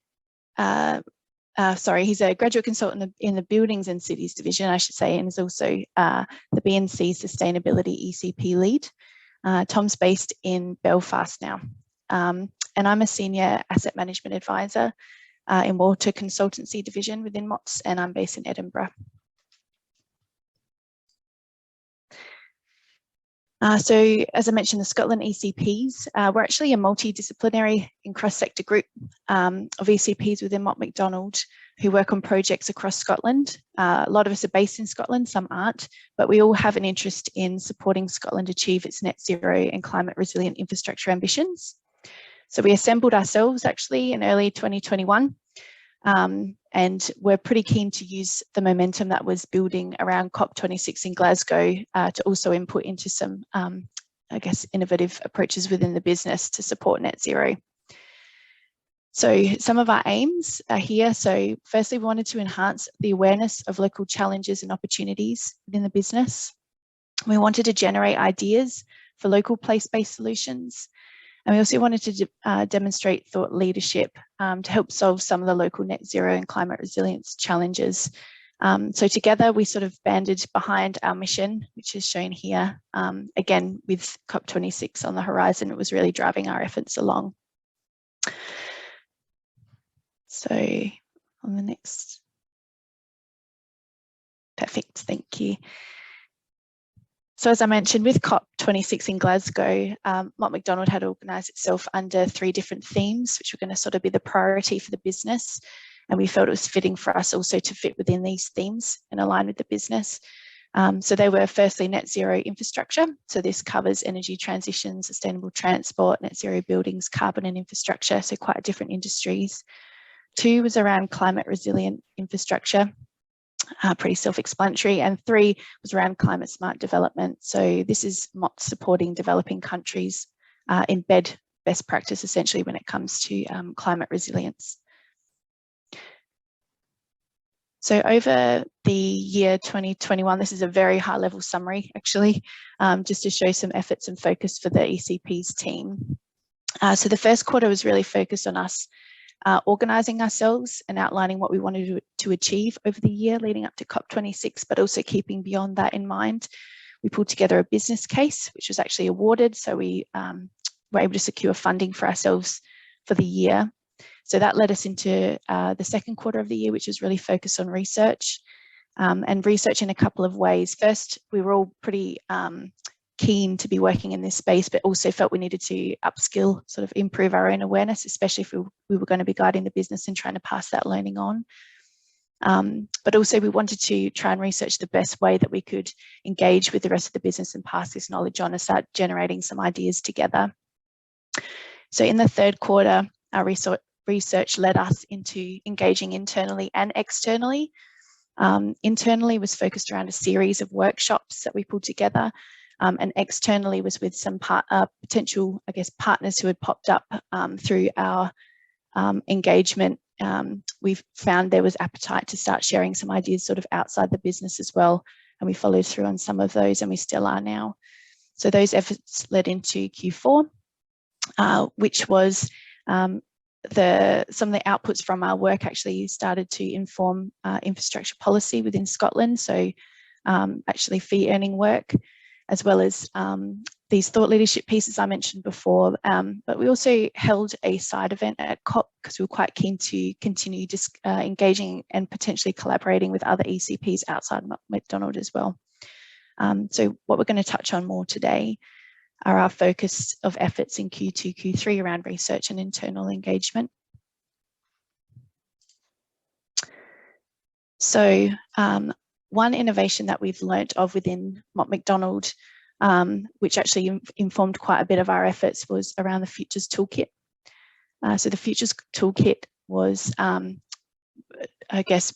he's a graduate consultant in the Buildings and Cities Division, I should say, and is also the BNC Sustainability ECP lead. Tom's based in Belfast now, and I'm a senior asset management advisor in Water Consultancy Division within Mott's, and I'm based in Edinburgh. So as I mentioned, the Scotland ECPs, we're actually a multidisciplinary and cross-sector group of ECPs within Mott Macdonald who work on projects across Scotland. A lot of us are based in Scotland, some aren't, but we all have an interest in supporting Scotland achieve its net zero and climate resilient infrastructure ambitions. So we assembled ourselves actually in early 2021. And we're pretty keen to use the momentum that was building around COP26 in Glasgow to also input into some, I guess, innovative approaches within the business to support net zero. So some of our aims are here. So firstly, we wanted to enhance the awareness of local challenges and opportunities within the business. We wanted to generate ideas for local place-based solutions. And we also wanted to demonstrate thought leadership to help solve some of the local net zero and climate resilience challenges. So together we sort of banded behind our mission, which is shown here. Again, with COP26 on the horizon, it was really driving our efforts along. So on the next. Perfect, thank you. So as I mentioned, with COP26 in Glasgow, Mott Macdonald had organised itself under 3 different themes, which were going to sort of be the priority for the business. And we felt it was fitting for us also to fit within these themes and align with the business. So they were firstly net zero infrastructure. So this covers energy transition, sustainable transport, net zero buildings, carbon and infrastructure. So quite different industries. 2 was around climate resilient infrastructure. Pretty self-explanatory, and 3 was around climate smart development. So this is Mott supporting developing countries embed best practice essentially when it comes to climate resilience. So over the year 2021, this is a very high level summary actually, just to show some efforts and focus for the ECP's team. So the first quarter was really focused on us organising ourselves and outlining what we wanted to achieve over the year leading up to COP26, but also keeping beyond that in mind. We pulled together a business case, which was actually awarded. So we were able to secure funding for ourselves for the year. So that led us into the second quarter of the year, which was really focused on research and research in a couple of ways. First, we were all pretty keen to be working in this space, but also felt we needed to upskill, sort of improve our own awareness, especially if we were going to be guiding the business and trying to pass that learning on. But also we wanted to try and research the best way that we could engage with the rest of the business and pass this knowledge on and start generating some ideas together. So in the third quarter, our research led us into engaging internally and externally. Internally was focused around a series of workshops that we pulled together. And externally was with some potential, I guess, partners who had popped up through our engagement. We've found there was appetite to start sharing some ideas sort of outside the business as well. And we followed through on some of those, and we still are now. So those efforts led into Q4, which was some of the outputs from our work actually started to inform infrastructure policy within Scotland. So actually fee earning work, as well as these thought leadership pieces I mentioned before. But we also held a side event at COP because we were quite keen to continue engaging and potentially collaborating with other ECPs outside Mott Macdonald as well. So what we're going to touch on more today are our focus of efforts in Q2, Q3 around research and internal engagement. So one innovation that we've learnt of within Mott Macdonald which actually informed quite a bit of our efforts, was around the Futures Toolkit. So the Futures Toolkit was, I guess,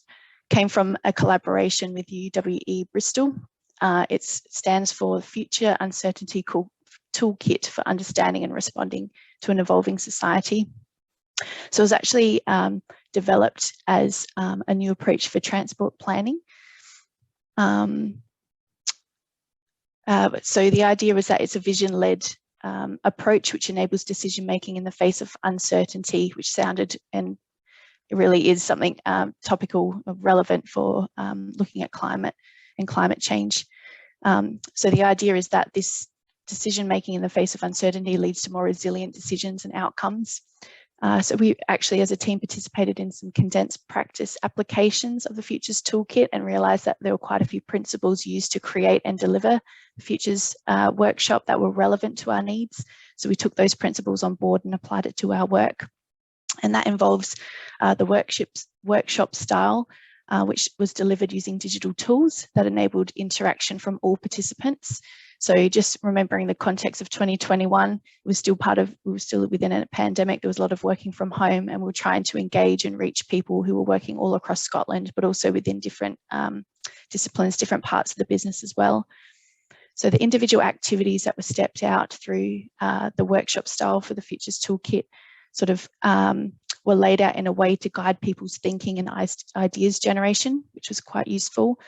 came from a collaboration with UWE Bristol. It stands for Future Uncertainty Toolkit for Understanding and Responding to an Evolving Society. So it was actually developed as a new approach for transport planning. So the idea was that it's a vision-led approach which enables decision-making in the face of uncertainty, which sounded, and it really is something topical, relevant for looking at climate and climate change. So the idea is that this decision-making in the face of uncertainty leads to more resilient decisions and outcomes. So we actually, as a team, participated in some condensed practice applications of the Futures Toolkit and realised that there were quite a few principles used to create and deliver the Futures workshop that were relevant to our needs. So we took those principles on board and applied it to our work. And that involves the workshop style, which was delivered using digital tools that enabled interaction from all participants. So just remembering the context of 2021, it was still we were still within a pandemic. There was a lot of working from home, and we were trying to engage and reach people who were working all across Scotland, but also within different disciplines, different parts of the business as well. So the individual activities that were stepped out through the workshop style for the Futures Toolkit sort of were laid out in a way to guide people's thinking and ideas generation, which was quite useful.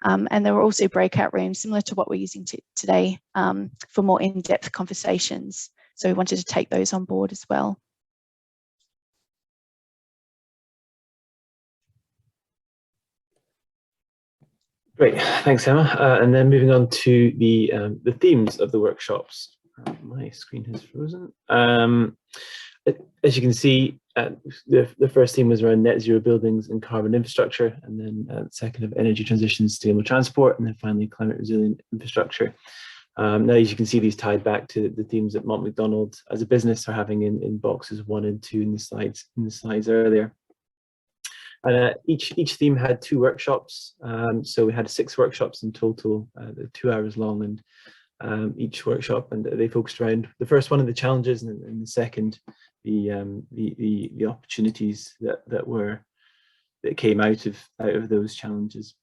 And there were also breakout rooms similar to what we're using today for more in-depth conversations. So we wanted to take those on board as well. Great, thanks, Emma. And then moving on to the themes of the workshops. My screen has frozen. As you can see, the first theme was around net zero buildings and carbon infrastructure, and then the second of energy transition, sustainable transport, and then finally climate resilient infrastructure. Now, as you can see, these tied back to the themes that Mott Macdonald as a business are having in boxes 1 and 2 in the slides earlier. And each theme had 2 workshops, so we had 6 workshops in total, 2 hours long, and each workshop, and they focused around the first one of the challenges, and the second the opportunities that came out of those challenges.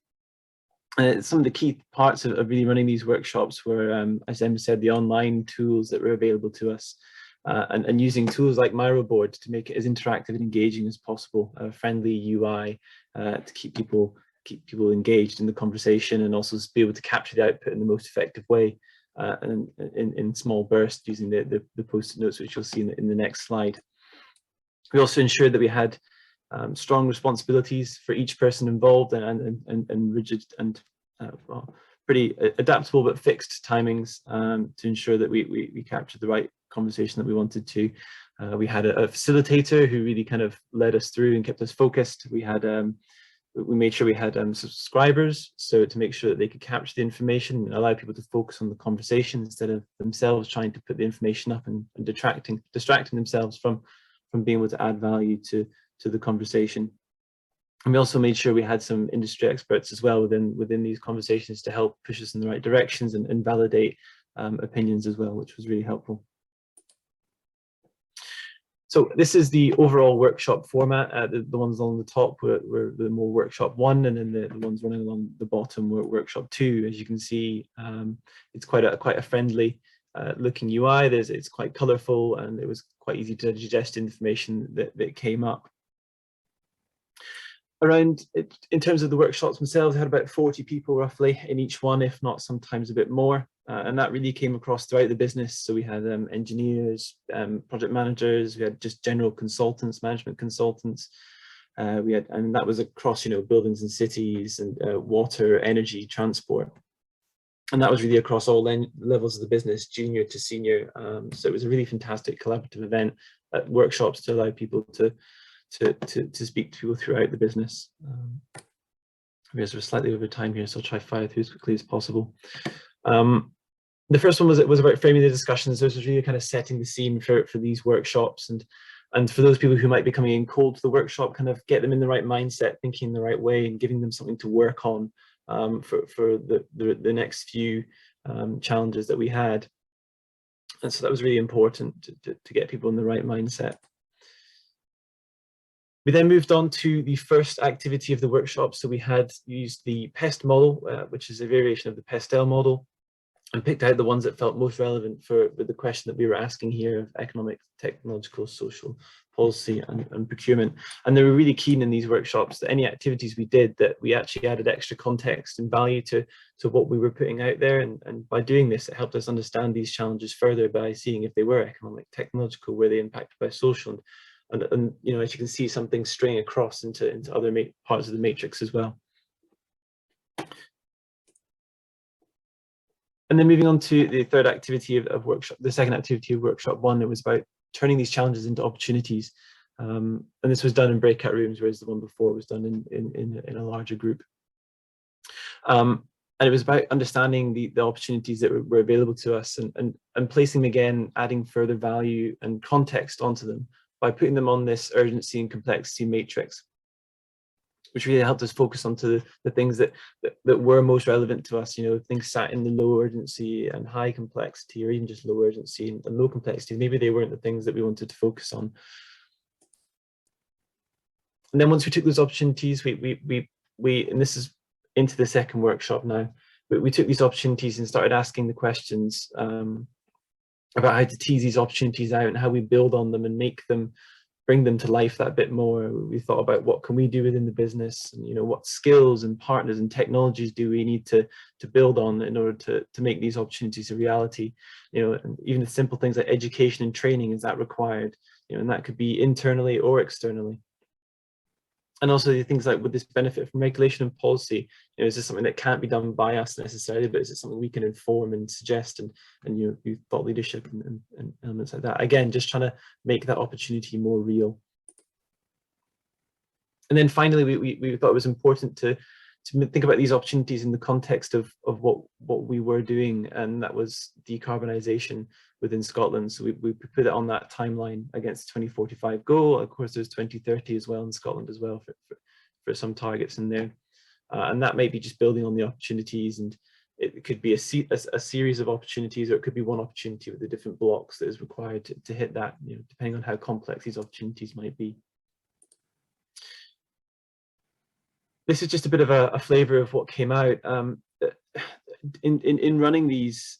Some of the key parts of really running these workshops were, as Emma said, the online tools that were available to us, and using tools like Miroboard to make it as interactive and engaging as possible, a friendly UI to keep people engaged in the conversation, and also be able to capture the output in the most effective way. And in small bursts using the post-it notes, which you'll see in the next slide. We also ensured that we had strong responsibilities for each person involved, and rigid and well, pretty adaptable but fixed timings to ensure that we captured the right conversation that we wanted to. We had a facilitator who really kind of led us through and kept us focused. We made sure we had subscribers, so to make sure that they could capture the information and allow people to focus on the conversation instead of themselves trying to put the information up and distracting themselves from being able to add value to the conversation. And we also made sure we had some industry experts as well within these conversations to help push us in the right directions and validate opinions as well, which was really helpful. So this is the overall workshop format. The ones along the top were the more workshop 1, and then the ones running along the bottom were workshop 2. As you can see, it's quite a friendly looking UI. It's quite colourful, and it was quite easy to digest information that came up. In terms of the workshops themselves, I had about 40 people roughly in each one, if not sometimes a bit more. And that really came across throughout the business. So we had engineers, project managers, we had just general consultants, management consultants. And that was across, buildings and cities, and water, energy, transport. And that was really across all levels of the business, junior to senior. So it was a really fantastic collaborative event, workshops to allow people to speak to people throughout the business. We're slightly over time here, so I'll try to fire through as quickly as possible. The first one was about framing the discussions. So this was really kind of setting the scene for these workshops, and for those people who might be coming in cold to the workshop, kind of get them in the right mindset, thinking the right way, and giving them something to work on for the next few challenges that we had. And so that was really important to get people in the right mindset. We then moved on to the first activity of the workshop. So we had used the PEST model, which is a variation of the PESTEL model, and picked out the ones that felt most relevant for the question that we were asking here of economic, technological, social, policy and procurement. And they were really keen in these workshops that any activities we did, that we actually added extra context and value to what we were putting out there. And by doing this, it helped us understand these challenges further by seeing if they were economic, technological, were they impacted by social, and you know, as you can see, some things straying across into other parts of the matrix as well. And then moving on to the third activity of workshop, the second activity of workshop 1, it was about turning these challenges into opportunities. And this was done in breakout rooms, whereas the one before was done in a larger group. And it was about understanding the opportunities that were available to us and placing them again, adding further value and context onto them by putting them on this urgency and complexity matrix, which really helped us focus onto the things that were most relevant to us. You know, things sat in the low urgency and high complexity, or even just low urgency and low complexity. Maybe they weren't the things that we wanted to focus on. And then once we took those opportunities, we and this is into the second workshop now, we took these opportunities and started asking the questions about how to tease these opportunities out and how we build on them and bring them to life that bit more. We thought about what can we do within the business, and you know, what skills and partners and technologies do we need to build on in order to make these opportunities a reality. You know, and even the simple things like education and training, is that required? You know, and that could be internally or externally. And also the things like, would this benefit from regulation and policy? You know, is this something that can't be done by us necessarily, but is it something we can inform and suggest, and you know, thought leadership and elements like that. Again, just trying to make that opportunity more real. And then finally, we thought it was important to think about these opportunities in the context of what we were doing, and that was decarbonisation within Scotland. So we put it on that timeline against the 2045 goal. Of course, there's 2030 as well in Scotland as well for some targets in there. And that might be just building on the opportunities, and it could be a series of opportunities, or it could be one opportunity with the different blocks that is required to hit that, you know, depending on how complex these opportunities might be. This is just a bit of a flavour of what came out in running these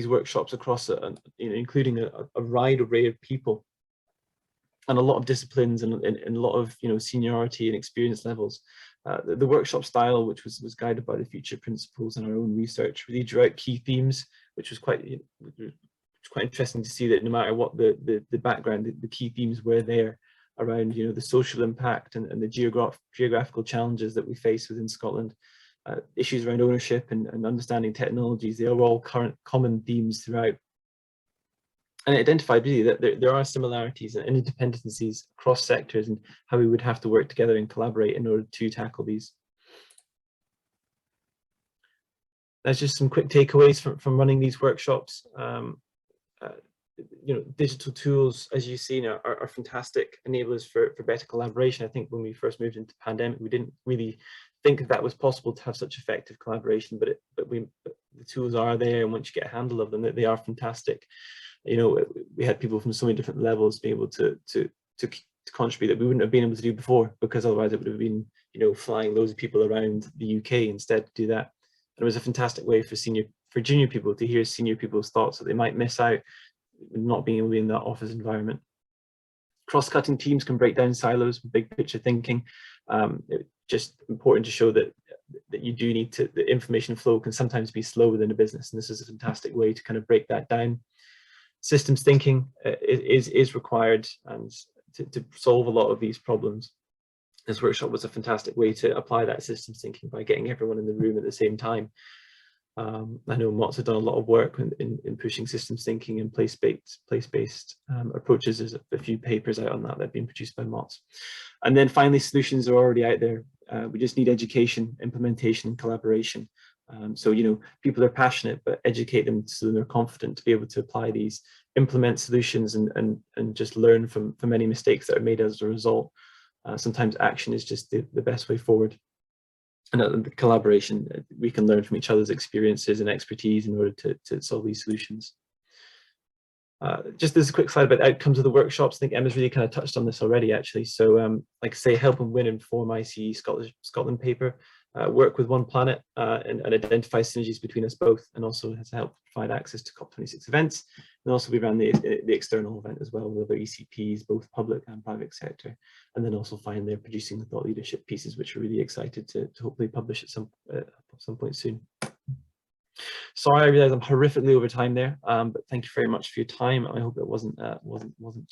workshops across, you know, including a wide array of people and a lot of disciplines and a lot of, you know, seniority and experience levels. The workshop style, which was guided by the future principles and our own research, really drew out key themes, which was quite interesting to see that no matter what the background, the key themes were there around, you know, the social impact and the geographical challenges that we face within Scotland, issues around ownership and understanding technologies. They are all common themes throughout. And it identified really that there are similarities and interdependencies across sectors, and how we would have to work together and collaborate in order to tackle these. There's just some quick takeaways from running these workshops. You know, digital tools, as you've seen, are fantastic enablers for better collaboration. I think when we first moved into the pandemic, we didn't really think that was possible to have such effective collaboration, but the tools are there, and once you get a handle of them, they are fantastic. You know, we had people from so many different levels be able to contribute that we wouldn't have been able to do before, because otherwise it would have been, you know, flying loads of people around the UK instead to do that. And it was a fantastic way for junior people to hear senior people's thoughts that they might miss out not being able to be in that office environment. Cross-cutting teams can break down silos, big picture thinking. It's just important to show that you do need to, the information flow can sometimes be slow within a business, and this is a fantastic way to kind of break that down. Systems thinking is required, and to solve a lot of these problems. This workshop was a fantastic way to apply that systems thinking by getting everyone in the room at the same time. I know Mott's have done a lot of work in pushing systems thinking and place-based approaches. There's a few papers out on that have been produced by Mott. And then finally, solutions are already out there. We just need education, implementation, and collaboration. So, you know, people are passionate, but educate them so they're confident to be able to apply these, implement solutions, and just learn from any mistakes that are made as a result. Sometimes action is just the best way forward. and the collaboration, we can learn from each other's experiences and expertise in order to solve these solutions. Just this quick slide about outcomes of the workshops. I think Emma's really kind of touched on this already, actually. So like I say, help and win inform ICE Scotland paper, work with One Planet and identify synergies between us both, and also has helped provide access to COP26 events. And also we ran the external event as well with other ECPs, both public and private sector. And then also find they're producing the thought leadership pieces, which we're really excited to hopefully publish at some point soon. Sorry, I realize I'm horrifically over time there, but thank you very much for your time. I hope it wasn't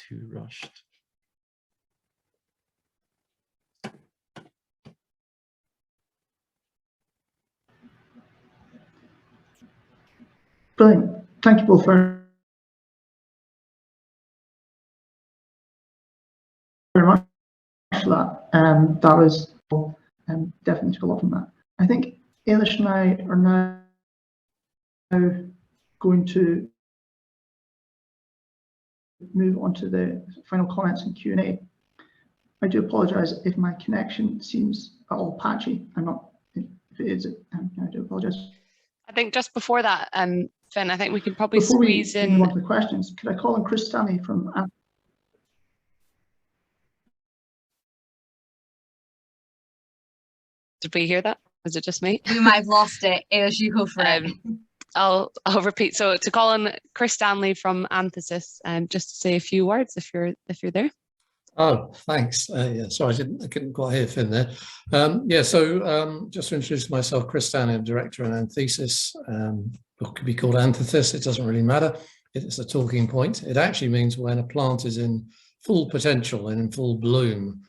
too rushed. Brilliant. Thank you both very much for that. That was definitely took a lot from that. I think Ailish and I are now going to move on to the final comments and Q&A. I do apologise if my connection seems at all patchy. I'm not, if it is, I do apologise. I think just before that, Finn, I think we can probably Before squeeze we in. move on to the questions, could I call on Chris Stanley from Did we hear that? Was it just me? We might have lost it. Ailish, you go for it. I'll repeat. So to call on Chris Stanley from Anthesis, just to say a few words if you're there. Oh, thanks. Yeah, sorry, I couldn't quite hear Finn there. Yeah, so just to introduce myself, Chris Stanley, I'm director in Anthesis. It could be called Anthesis, it doesn't really matter. It's a talking point. It actually means when a plant is in full potential and in full bloom.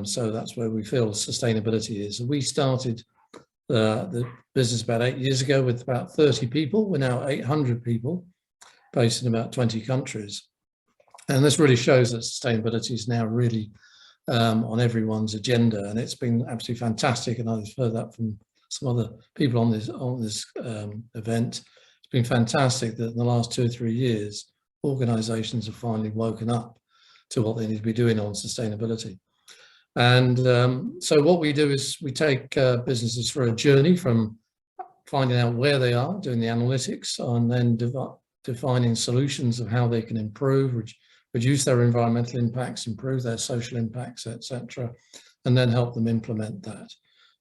So that's where we feel sustainability is. We started the business about 8 years ago with about 30 people. We're now 800 people based in about 20 countries. And this really shows that sustainability is now really on everyone's agenda, and it's been absolutely fantastic. And I've heard that from some other people on this event. It's been fantastic that in the last 2 or 3 years, organisations have finally woken up to what they need to be doing on sustainability. And so what we do is we take businesses through a journey from finding out where they are, doing the analytics, and then defining solutions of how they can improve, reduce their environmental impacts, improve their social impacts, etc., and then help them implement that.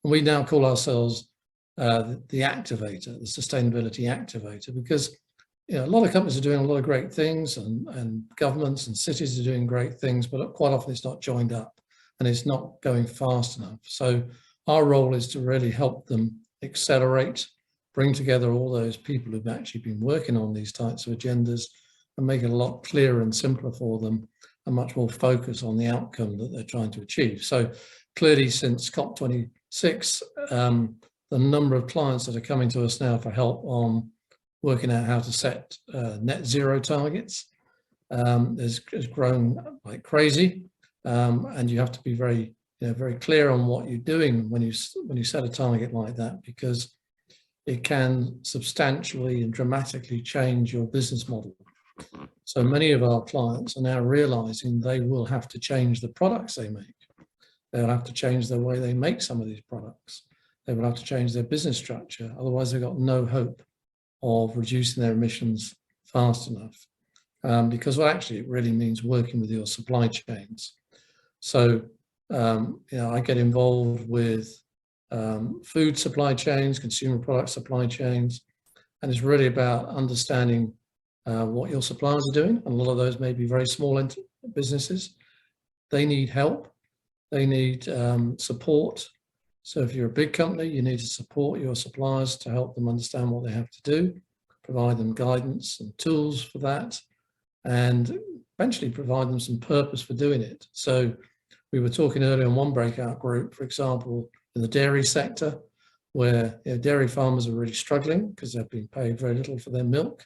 And we now call ourselves the activator, the sustainability activator, because a lot of companies are doing a lot of great things, and governments and cities are doing great things, but quite often it's not joined up and it's not going fast enough. So our role is to really help them accelerate, bring together all those people who've actually been working on these types of agendas and make it a lot clearer and simpler for them, and much more focus on the outcome that they're trying to achieve. So clearly since COP26, the number of clients that are coming to us now for help on working out how to set net zero targets has grown like crazy. And you have to be very, very clear on what you're doing when you set a target like that, because it can substantially and dramatically change your business model. So many of our clients are now realizing they will have to change the products they make. They'll have to change the way they make some of these products. They will have to change their business structure. Otherwise, they've got no hope of reducing their emissions fast enough. Because well, actually, it really means working with your supply chains. So, I get involved with food supply chains, consumer product supply chains, and it's really about understanding what your suppliers are doing. And a lot of those may be very small businesses. They need help. They need support. So if you're a big company, you need to support your suppliers to help them understand what they have to do, provide them guidance and tools for that, and eventually provide them some purpose for doing it. So we were talking earlier in one breakout group, for example, in the dairy sector, where dairy farmers are really struggling because they've been paid very little for their milk.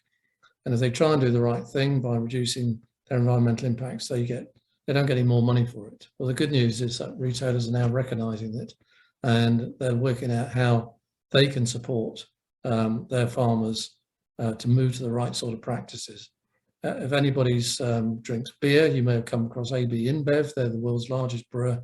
And if they try and do the right thing by reducing their environmental impacts, they don't get any more money for it. Well, the good news is that retailers are now recognizing it, and they're working out how they can support their farmers to move to the right sort of practices. If anybody's drinks beer, you may have come across AB InBev. They're the world's largest brewer.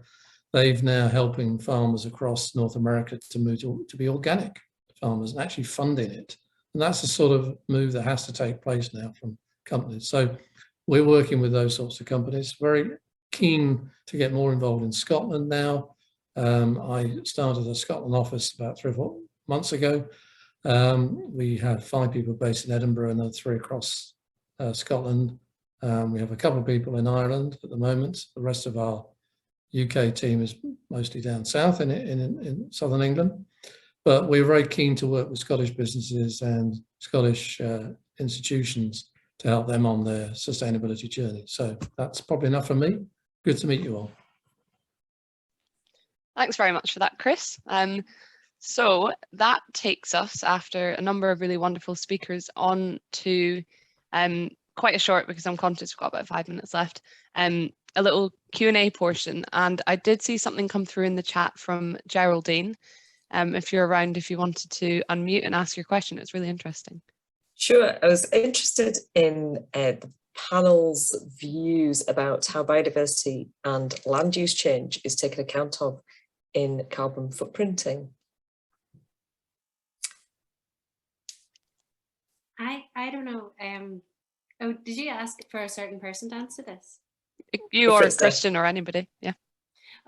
they've now helping farmers across North America to move to be organic farmers and actually funding it. And that's the sort of move that has to take place now from companies. So we're working with those sorts of companies, very keen to get more involved in Scotland now. I started a Scotland office about 3 or 4 months ago. We have 5 people based in Edinburgh and 3 across Scotland. We have a couple of people in Ireland at the moment. The rest of our UK team is mostly down south in southern England. But we're very keen to work with Scottish businesses and Scottish institutions to help them on their sustainability journey. So that's probably enough for me. Good to meet you all. Thanks very much for that, Chris. So that takes us, after a number of really wonderful speakers, on to quite a short, because I'm conscious we've got about 5 minutes left, a little Q&A portion. And I did see something come through in the chat from Geraldine. If you're around, if you wanted to unmute and ask your question, it's really interesting. Sure, I was interested in the panel's views about how biodiversity and land use change is taken account of in carbon footprinting. I don't know. Oh, did you ask for a certain person to answer this? You or Christian or anybody, yeah.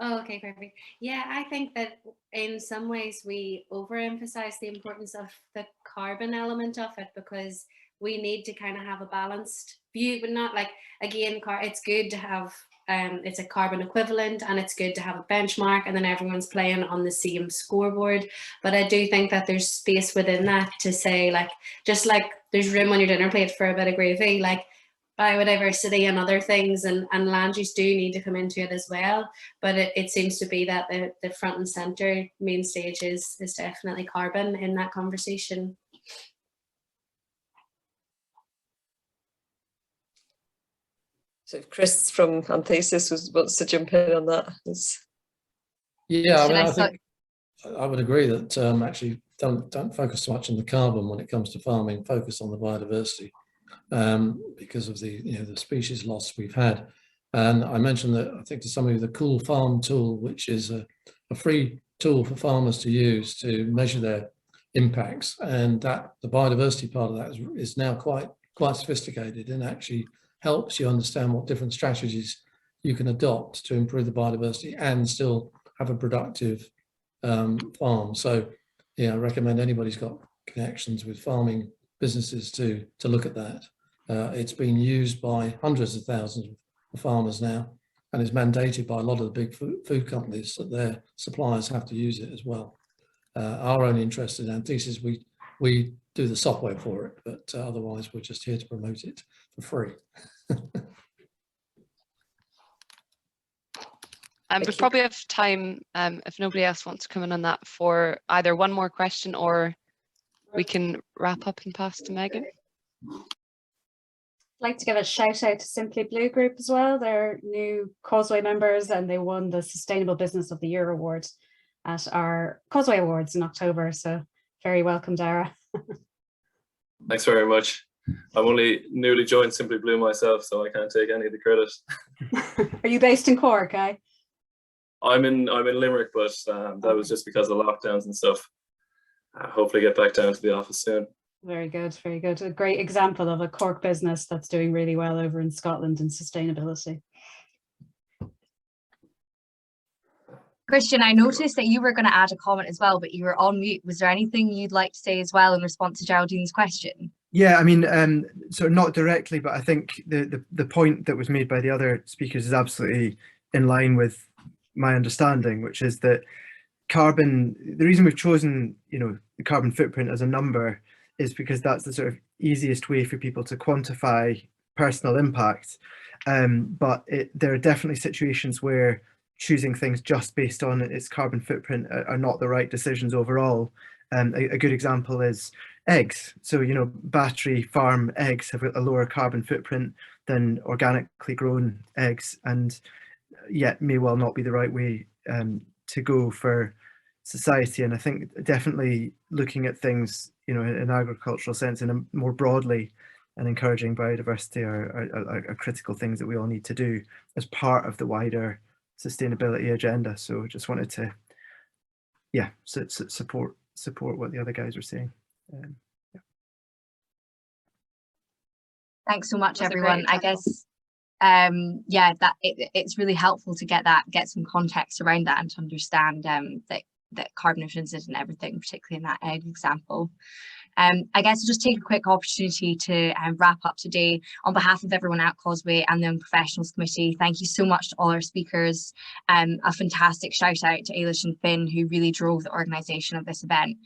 Oh, okay, perfect. Yeah, I think that in some ways we overemphasize the importance of the carbon element of it, because we need to kind of have a balanced view, but not like, again, it's good to have, it's a carbon equivalent, and it's good to have a benchmark, and then everyone's playing on the same scoreboard. But I do think that there's space within that to say, like, just like there's room on your dinner plate for a bit of gravy, like biodiversity and other things and land use do need to come into it as well. But it seems to be that the front and center main stage is definitely carbon in that conversation. So if Chris from Anthesis wants to jump in on that. Yeah, I mean, I think I would agree that actually don't focus too much on the carbon when it comes to farming, focus on the biodiversity. Because of the the species loss we've had. And I mentioned that, I think, to some of you, the Cool Farm tool, which is a free tool for farmers to use to measure their impacts, and that the biodiversity part of that is now quite sophisticated and actually helps you understand what different strategies you can adopt to improve the biodiversity and still have a productive farm. So yeah, I recommend anybody's got connections with farming businesses to look at that. It's been used by hundreds of thousands of farmers now, and is mandated by a lot of the big food companies that their suppliers have to use it as well. Our own interest in Anthesis, we do the software for it, but otherwise we're just here to promote it for free. We probably have time, if nobody else wants to come in on that, for either one more question or we can wrap up and pass to Megan. I'd like to give a shout out to Simply Blue Group as well. They're new Causeway members and they won the Sustainable Business of the Year award at our Causeway Awards in October. So very welcome, Dara. Thanks very much. I'm only newly joined Simply Blue myself, so I can't take any of the credit. Are you based in Cork, eh? I'm in Limerick, but that was just because of lockdowns and stuff. Hopefully get back down to the office soon. Very good, very good. A great example of a Cork business that's doing really well over in Scotland in sustainability. Christian, I noticed that you were going to add a comment as well, but you were on mute. Was there anything you'd like to say as well in response to Geraldine's question? Yeah, I mean, so not directly, but I think the point that was made by the other speakers is absolutely in line with my understanding, which is that carbon, the reason we've chosen, the carbon footprint as a number is because that's the sort of easiest way for people to quantify personal impact. But there are definitely situations where choosing things just based on its carbon footprint are not the right decisions overall. A good example is eggs. So, battery farm eggs have a lower carbon footprint than organically grown eggs, and yet may well not be the right way to go for society. And I think definitely looking at things, in an agricultural sense and more broadly, and encouraging biodiversity are critical things that we all need to do as part of the wider sustainability agenda. So just wanted to, yeah, support what the other guys are saying. Yeah. Thanks so much, That's a everyone. great I guess yeah, that it's really helpful to get some context around that and to understand that carbon emissions isn't everything, particularly in that egg example. I guess I'll just take a quick opportunity to wrap up today. On behalf of everyone at Causeway and the Young Professionals Committee, thank you so much to all our speakers. A fantastic shout out to Ailish and Finn, who really drove the organisation of this event.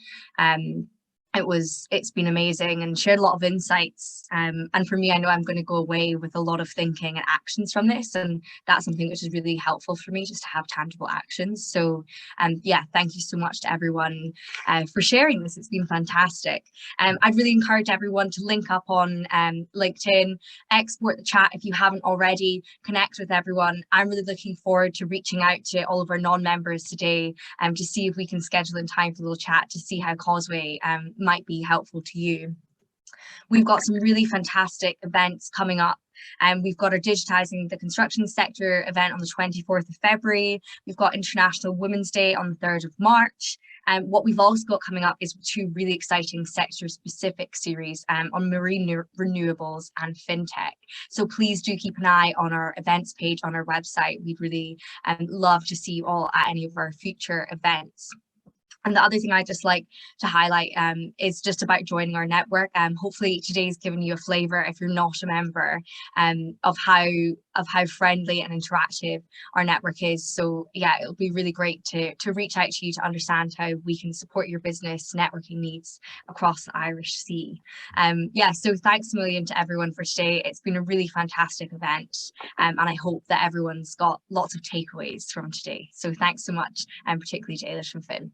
It's been amazing and shared a lot of insights, and for me, I know I'm going to go away with a lot of thinking and actions from this, and that's something which is really helpful for me, just to have tangible actions. So yeah, thank you so much to everyone for sharing this. It's been fantastic. I'd really encourage everyone to link up on LinkedIn, export the chat if you haven't already, connect with everyone. I'm really looking forward to reaching out to all of our non-members today to see if we can schedule in time for a little chat to see how Causeway might be helpful to you. We've got some really fantastic events coming up. We've got our Digitising the Construction Sector event on the 24th of February. We've got International Women's Day on the 3rd of March. What we've also got coming up is 2 really exciting sector-specific series on marine renewables and fintech. So please do keep an eye on our events page on our website. We'd really love to see you all at any of our future events. And the other thing I'd just like to highlight is just about joining our network. Hopefully today's given you a flavour, if you're not a member, of how friendly and interactive our network is. So yeah, it'll be really great to reach out to you to understand how we can support your business networking needs across the Irish Sea. Yeah, so thanks a million to everyone for today. It's been a really fantastic event, and I hope that everyone's got lots of takeaways from today. So thanks so much, and particularly to Ailish and Finn.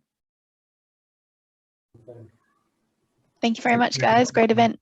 Thank you very much, guys. Great event.